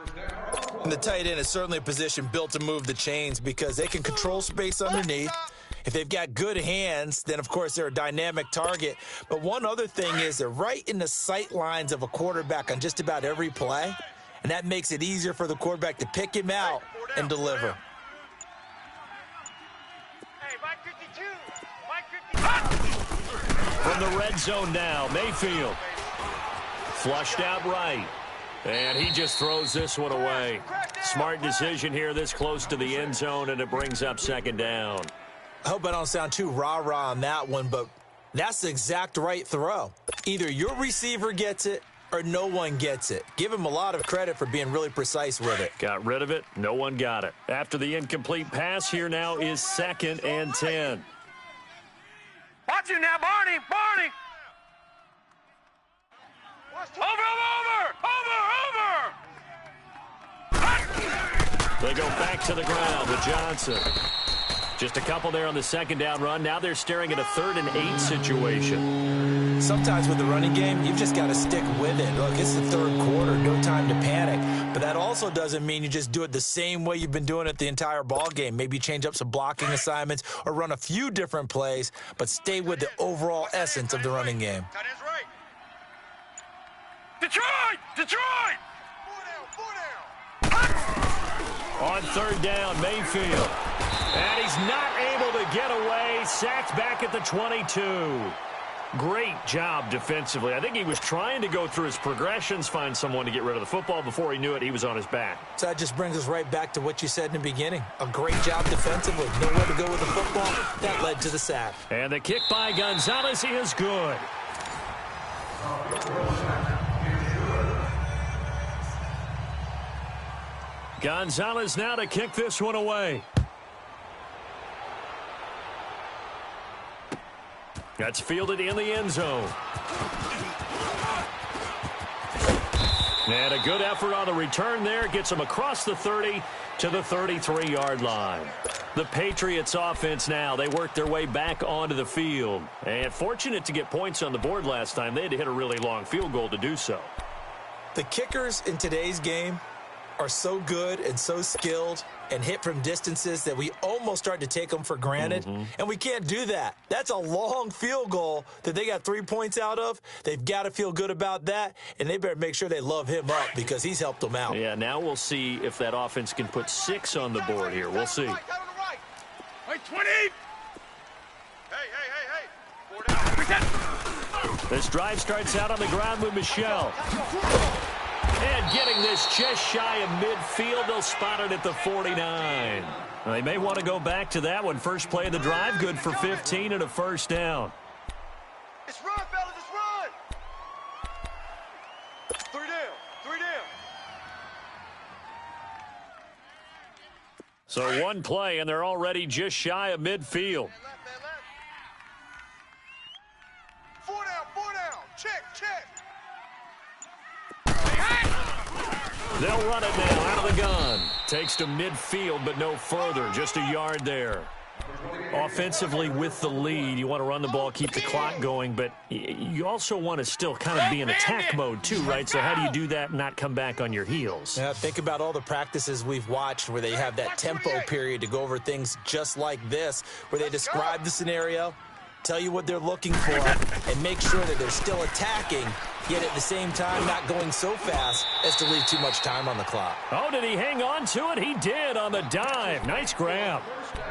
And the tight end is certainly a position built to move the chains because they can control space underneath. If they've got good hands, then, of course, they're a dynamic target. But one other thing is they're right in the sight lines of a quarterback on just about every play, and that makes it easier for the quarterback to pick him out and deliver. Hey, Mike 52. Mike 52. From the red zone now, Mayfield. Flushed out right. And he just throws this one away. Smart decision here this close to the end zone, and it brings up 2nd down. I hope I don't sound too rah-rah on that one, but that's the exact right throw. Either your receiver gets it or no one gets it. Give him a lot of credit for being really precise with it. Got rid of it. No one got it. After the incomplete pass, here now is 2nd and 10. Watch him now, Barney! Over! They go back to the ground with Johnson. Just a couple there on the 2nd down run. Now they're staring at a 3rd and 8 situation. Sometimes with the running game, you've just got to stick with it. Look, it's the 3rd quarter, no time to panic. But that also doesn't mean you just do it the same way you've been doing it the entire ball game. Maybe change up some blocking assignments or run a few different plays, but stay with the overall essence of the running game. Tight end's right. Detroit! 4 down. On 3rd down, Mayfield. And he's not able to get away. Sacked back at the 22. Great job defensively. I think he was trying to go through his progressions, find someone to get rid of the football. Before he knew it, he was on his back. So that just brings us right back to what you said in the beginning. A great job defensively. Nowhere to go with the football. That led to the sack. And the kick by Gonzalez is good. Gonzalez now to kick this one away. That's fielded in the end zone. And a good effort on the return there. Gets him across the 30 to the 33-yard line. The Patriots offense now, they work their way back onto the field. And fortunate to get points on the board last time. They had to hit a really long field goal to do so. The kickers in today's game are so good and so skilled and hit from distances that we almost start to take them for granted. And we can't do that. That's a long field goal that they got 3 points out of. They've got to feel good about that, and they better make sure they love him up because he's helped them out. Yeah, now we'll see if that offense can put 6 on the board here. We'll see. Hey, 20! Hey. 4 down. This drive starts out on the ground with Michelle. And getting this just shy of midfield, they'll spot it at the 49. They may want to go back to that one. First play of the drive, good for 15 and a first down. It's run, fellas, it's run. 3 down. So one play, and they're already just shy of midfield. 4 down. Check. They'll run it now out of the gun. Takes to midfield, but no further. Just a yard there. Offensively with the lead, you want to run the ball, keep the clock going, but you also want to still kind of be in attack mode too, right? So how do you do that and not come back on your heels? Yeah, think about all the practices we've watched where they have that tempo period to go over things just like this, where they describe the scenario, tell you what they're looking for, and make sure that they're still attacking, yet at the same time not going so fast as to leave too much time on the clock. Oh, did he hang on to it? He did on the dive. Nice grab.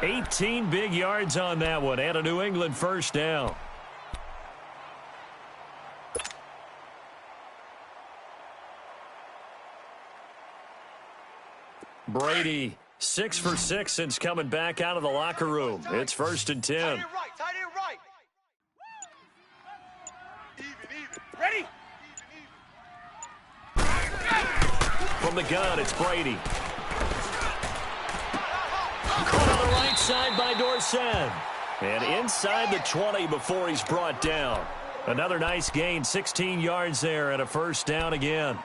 18 big yards on that one, and a New England first down. Brady, 6 for 6 since coming back out of the locker room. It's 1st and 10. Tight end right. Even. Ready? From the gun, it's Brady. Caught on the right side by Dorsett. And inside the 20 before he's brought down. Another nice gain, 16 yards there, and a first down again.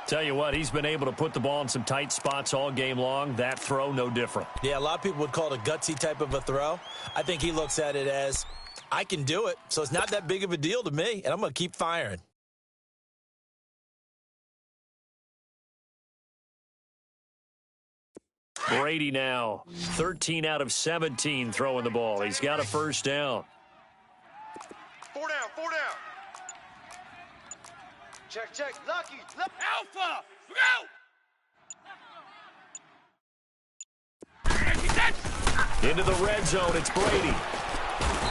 Tell you what, he's been able to put the ball in some tight spots all game long. That throw, no different. Yeah, a lot of people would call it a gutsy type of a throw. I think he looks at it as, I can do it, so it's not that big of a deal to me, and I'm going to keep firing. Brady now, 13 out of 17 throwing the ball. He's got a first down. 4 down. Check. Lucky. Alpha. Go! Into the red zone, it's Brady.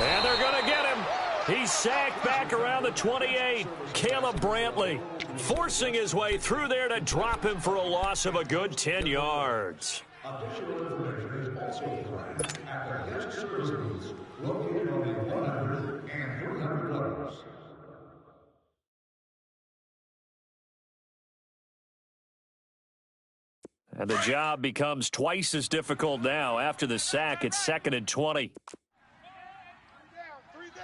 And they're going to get him. He's sacked back around the 28. Caleb Brantley forcing his way through there to drop him for a loss of a good 10 yards. Additional information is also provided at the guest service booths located on the 100 and 300 levels. And the job becomes twice as difficult now. After the sack, it's 2nd and 20. 3 down.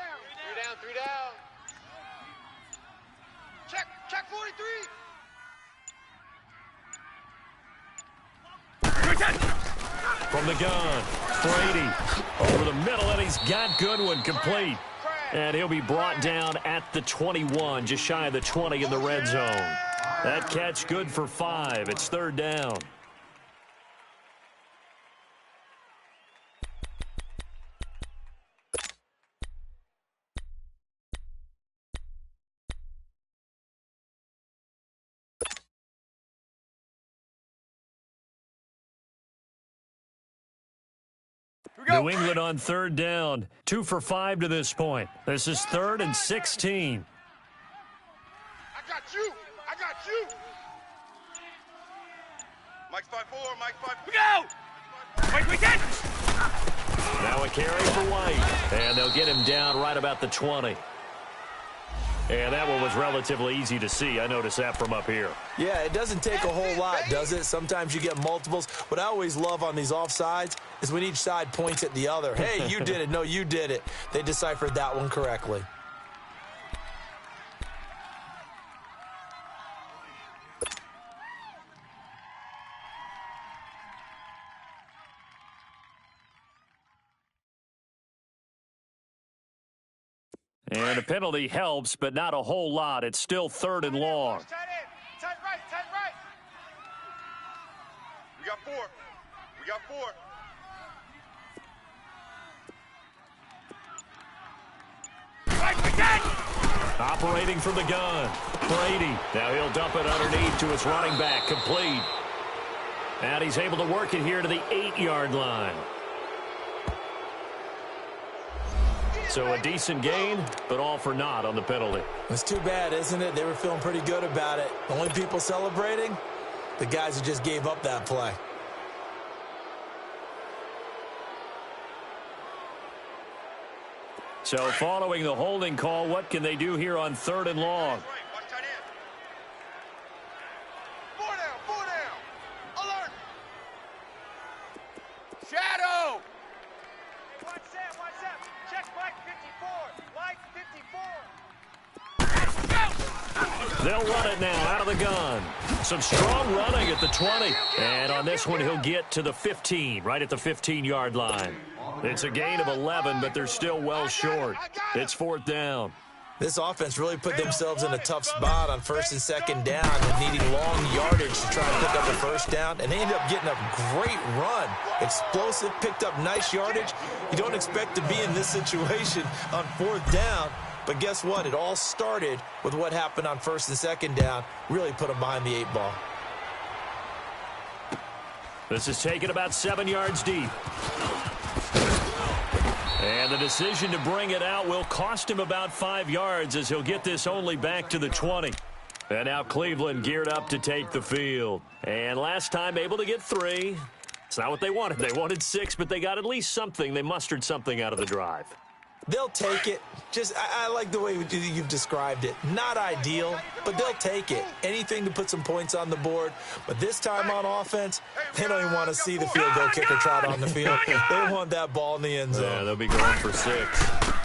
Three down. Check 43. From the gun, Brady over the middle, and he's got Goodwin complete. And he'll be brought down at the 21, just shy of the 20 in the red zone. That catch good for 5. It's 3rd down. New England on 3rd down. 2 for 5 to this point. This is 3rd and 16. I got you. Mike's 5-4. We go! Wait, we get! Now a carry for White. And they'll get him down right about the 20. And that one was relatively easy to see. I noticed that from up here. Yeah, it doesn't take a whole lot, does it? Sometimes you get multiples. What I always love on these offsides is when each side points at the other. Hey, you did it. No, you did it. They deciphered that one correctly. And a penalty helps, but not a whole lot. It's still 3rd and long. Tight right. We got 4. Operating from the gun, Brady. Now he'll dump it underneath to his running back, complete. And he's able to work it here to the 8-yard line. So a decent gain, but all for naught on the penalty. It's too bad, isn't it? They were feeling pretty good about it. The only people celebrating, the guys who just gave up that play. So following the holding call, what can they do here on 3rd and long? Watch tight end. 4 down. Alert. Shadow! Watch Sam. Check Mike 54. They'll run it now out of the gun. Some strong running at the 20. And on this one, he'll get to the 15, right at the 15-yard line. It's a gain of 11, but they're still well short. It's 4th down. This offense really put themselves in a tough spot on 1st and 2nd down and needing long yardage to try and pick up a 1st down. And they ended up getting a great run. Explosive, picked up nice yardage. You don't expect to be in this situation on 4th down. But guess what? It all started with what happened on 1st and 2nd down. Really put them behind the 8 ball. This is taken about 7 yards deep. And the decision to bring it out will cost him about 5 yards as he'll get this only back to the 20. And now Cleveland geared up to take the field. And last time able to get 3. It's not what they wanted. They wanted 6, but they got at least something. They mustered something out of the drive. They'll take it. I like the way you've described it. Not ideal, but they'll take it. Anything to put some points on the board. But this time on offense, they don't even want to see the field goal kicker trot on the field. They want that ball in the end zone. Yeah, they'll be going for 6.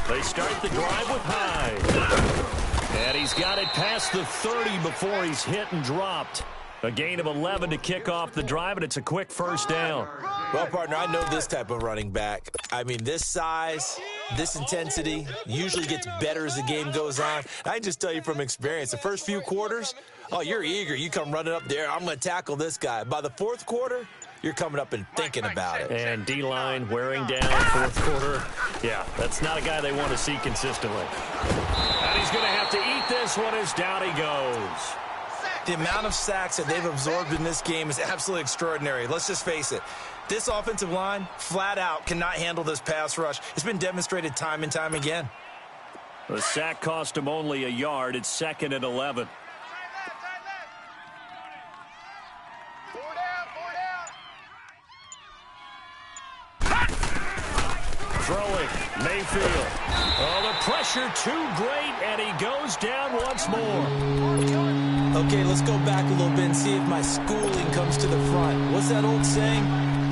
They start the drive with Hyde. And he's got it past the 30 before he's hit and dropped. A gain of 11 to kick off the drive, and it's a quick 1st down. Well, partner, I know this type of running back. I mean, this size, this intensity usually gets better as the game goes on. I can just tell you from experience, the first few quarters, oh, you're eager. You come running up there, I'm going to tackle this guy. By the 4th quarter, you're coming up and thinking about it. And D-line wearing down 4th quarter. Yeah, that's not a guy they want to see consistently. And he's going to have to eat this one as down he goes. The amount of sacks that they've absorbed in this game is absolutely extraordinary. Let's just face it. This offensive line, flat out, cannot handle this pass rush. It's been demonstrated time and time again. The sack cost him only a yard. It's 2nd and 11. Throwing, Mayfield. Oh, the pressure too great, and he goes down once more. Okay, let's go back a little bit and see if my schooling comes to the front. What's that old saying?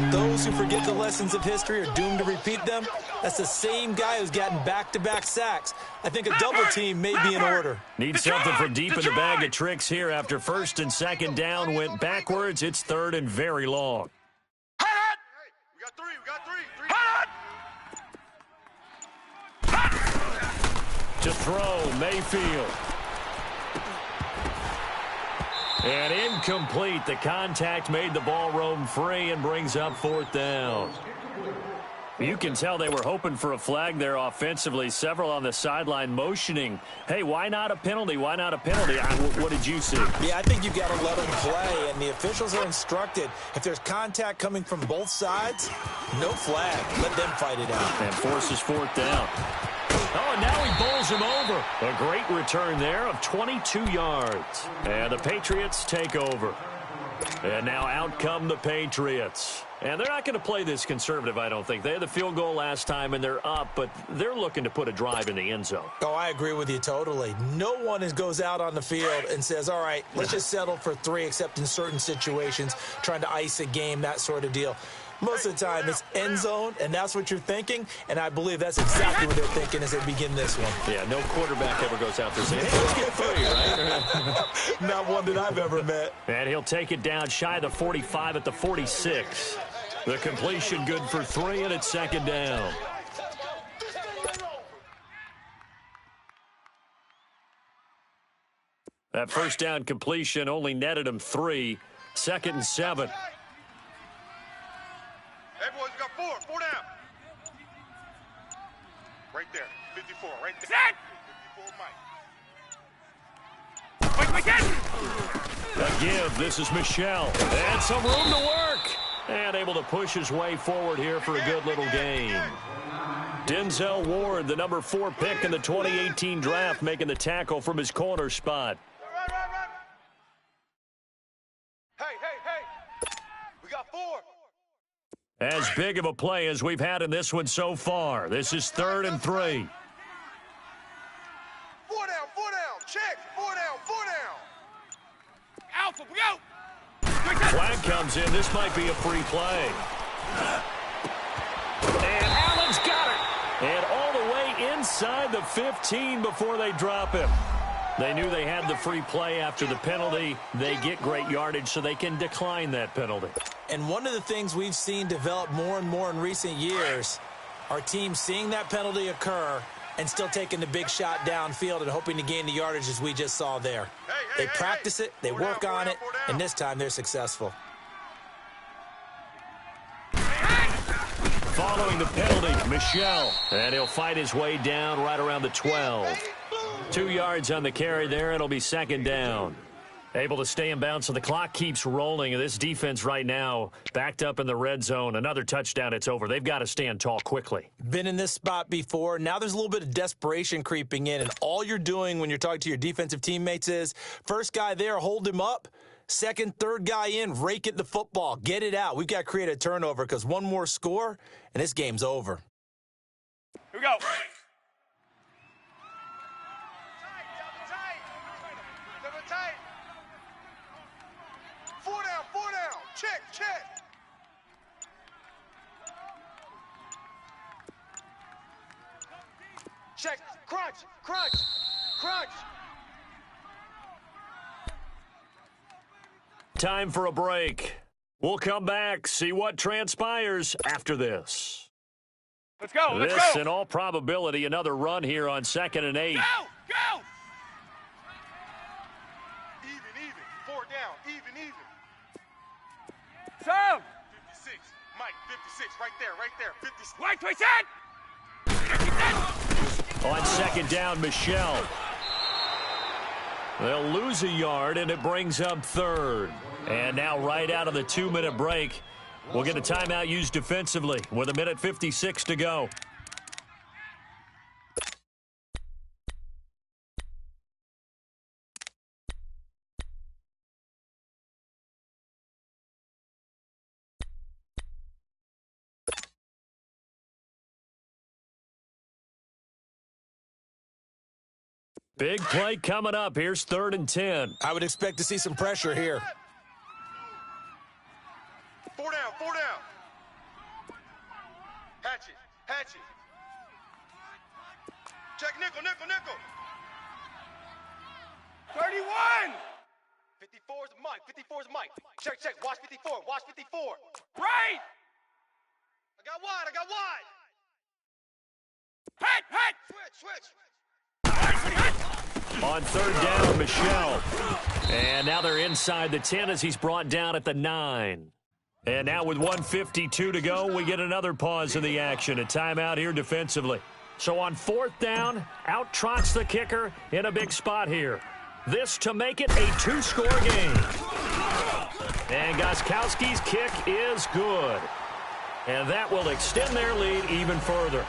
Those who forget the lessons of history are doomed to repeat them. That's the same guy who's gotten back-to-back sacks. I think a double team may be in order. Need something from deep in the bag of tricks here after 1st and 2nd down went backwards. It's 3rd and very long. We got 3. To throw, Mayfield. And incomplete. The contact made the ball roam free and brings up 4th down. You can tell they were hoping for a flag there offensively. Several on the sideline motioning. Hey, why not a penalty? Why not a penalty? What did you see? Yeah, I think you've got to let them play, and the officials are instructed. If there's contact coming from both sides, no flag. Let them fight it out. And forces 4th down. Oh, and now he bowls him over. A great return there of 22 yards. And the Patriots take over. And now out come the Patriots. And they're not going to play this conservative, I don't think. They had the field goal last time, and they're up, but they're looking to put a drive in the end zone. Oh, I agree with you totally. No one goes out on the field and says, all right, let's just settle for 3, except in certain situations, trying to ice a game, that sort of deal. Most of the time, it's end zone, and that's what you're thinking, and I believe that's exactly what they're thinking as they begin this one. Yeah, no quarterback ever goes out there saying, hey, let's get 3, right? Not one that I've ever met. And he'll take it down shy of the 45 at the 46. The completion good for 3, and it's 2nd down. That 1st down completion only netted him 3. 2nd and 7. Hey, boys, we got 4 down. Right there, 54, right there. Set! 54, Mike. A give, this is Michelle. And some room to work. And able to push his way forward here for a good little gain. Denzel Ward, the number 4 pick in the 2018 draft, making the tackle from his corner spot. Hey. We got 4. As big of a play as we've had in this one so far. This is 3rd and 3. 4 down, check. 4 down. Alpha, we go! Flag comes in. This might be a free play. And Allen's got it. And all the way inside the 15 before they drop him. They knew they had the free play after the penalty. They get great yardage so they can decline that penalty. And one of the things we've seen develop more and more in recent years Our team seeing that penalty occur and still taking the big shot downfield and hoping to gain the yardage as we just saw there. They practice it, they work on it, and this time they're successful. Following the penalty, Michel. And he'll fight his way down right around the 12. 2 yards on the carry there. It'll be second down. Able to stay in bounds, so the clock keeps rolling. And this defense right now backed up in the red zone. Another touchdown, it's over. They've got to stand tall quickly. Been in this spot before. Now there's a little bit of desperation creeping in. And all you're doing when you're talking to your defensive teammates is, first guy there, hold him up. Second, third guy in, rake at the football. Get it out. We've got to create a turnover because one more score, and this game's over. Here we go. Tight. 4 down. Check. Check. Crunch. Time for a break. We'll come back, see what transpires after this. Let's go. This, in all probability, another run here on 2nd and 8. Go. Even. 4 down. Even. So. 56. Mike, 56. Right there. 56. White twist it. On 2nd down, Michel. They'll lose a yard, and it brings up 3rd. And now right out of the 2-minute break, we'll get a timeout used defensively with 1:56 to go. Big play coming up. Here's 3rd and 10. I would expect to see some pressure here. 4 down. Hatch it. Check nickel. 31. 54's Mike. Check. Watch 54. Right. I got wide. Hit. Switch. On 3rd down, Michel. And now they're inside the 10 as he's brought down at the 9. And now with 1:52 to go, we get another pause in the action. A timeout here defensively. So on 4th down, out trots the kicker in a big spot here. This to make it a 2-score game. And Gostkowski's kick is good. And that will extend their lead even further.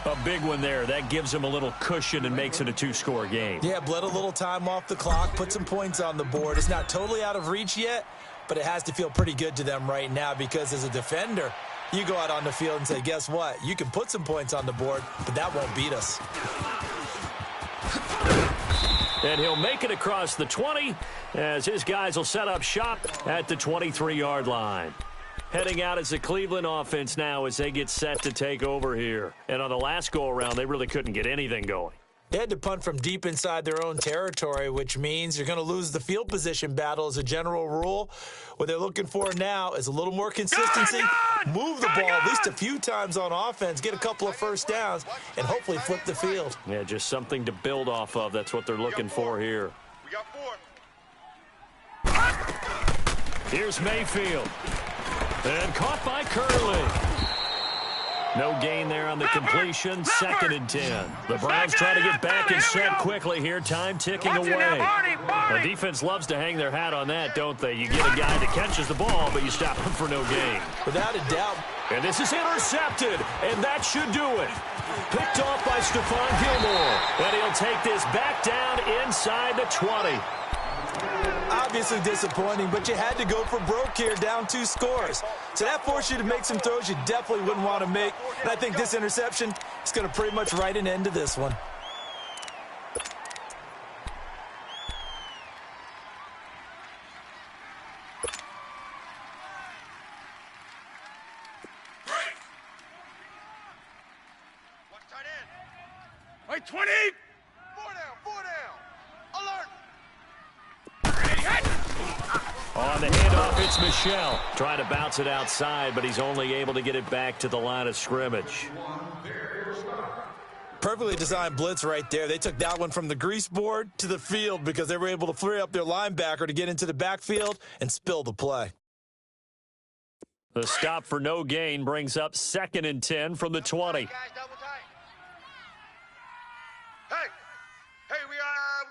A big one there. That gives them a little cushion and makes it a 2-score game. Yeah, bled a little time off the clock, put some points on the board. It's not totally out of reach yet, but it has to feel pretty good to them right now because as a defender, you go out on the field and say, guess what? You can put some points on the board, but that won't beat us. And he'll make it across the 20 as his guys will set up shop at the 23-yard line. Heading out as the Cleveland offense now as they get set to take over here. And on the last go-around, they really couldn't get anything going. They had to punt from deep inside their own territory, which means you're going to lose the field position battle as a general rule. What they're looking for now is a little more consistency, move the ball at least a few times on offense, get a couple of first downs, and hopefully flip the field. Yeah, just something to build off of. That's what they're looking for here. We got 4. Here's Mayfield. And caught by Curley. No gain there on the completion. 2nd and 10. The Browns try to get back and set quickly here. Time ticking away. The defense loves to hang their hat on that, don't they? You get a guy that catches the ball, but you stop him for no gain. Without a doubt. And this is intercepted, and that should do it. Picked off by Stephon Gilmore. And he'll take this back down inside the 20. Obviously disappointing, but you had to go for broke here, down 2 scores. So that forced you to make some throws you definitely wouldn't want to make. And I think this interception is going to pretty much write an end to this one. Watch tight end. Right 20. 4 down. Alert. On the handoff, it's Michel. Trying to bounce it outside, but he's only able to get it back to the line of scrimmage. perfectly designed blitz right there. They took that one from the grease board to the field because they were able to free up their linebacker to get into the backfield and spill the play. The stop for no gain brings up 2nd and 10 from the 20. Hey, we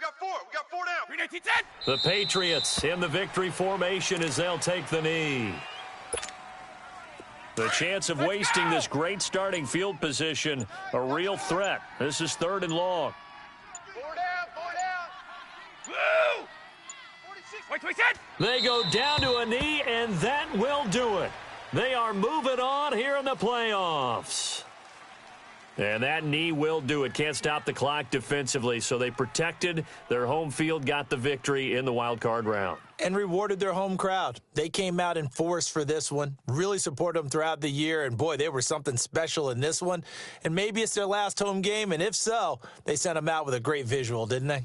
got 4. We got 4 down. Green 18-10. The Patriots in the victory formation as they'll take the knee. The chance of wasting this great starting field position, a real threat. This is 3rd and long. 4 down. 4 down. Woo! 46. Wait, 10. They go down to a knee, and that will do it. They are moving on here in the playoffs. And that knee will do it. Can't stop the clock defensively, so they protected their home field, got the victory in the wild card round. And rewarded their home crowd. They came out in force for this one, really supported them throughout the year, and boy, they were something special in this one. And maybe it's their last home game, and if so, they sent them out with a great visual, didn't they?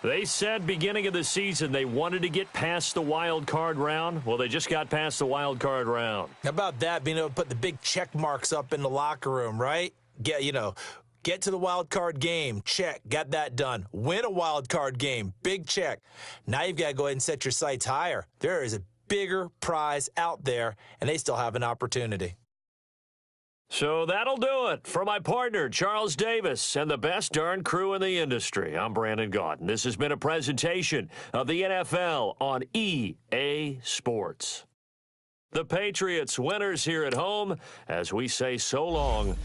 They said beginning of the season they wanted to get past the wild card round. Well, they just got past the wild card round. How about that, being able to put the big check marks up in the locker room, right? Get to the wild card game, check, got that done. Win a wild card game, big check. Now you've got to go ahead and set your sights higher. There is a bigger prize out there, and they still have an opportunity. So that'll do it. For my partner, Charles Davis, and the best darn crew in the industry, I'm Brandon Gaudin. This has been a presentation of the NFL on EA Sports. The Patriots winners here at home as we say so long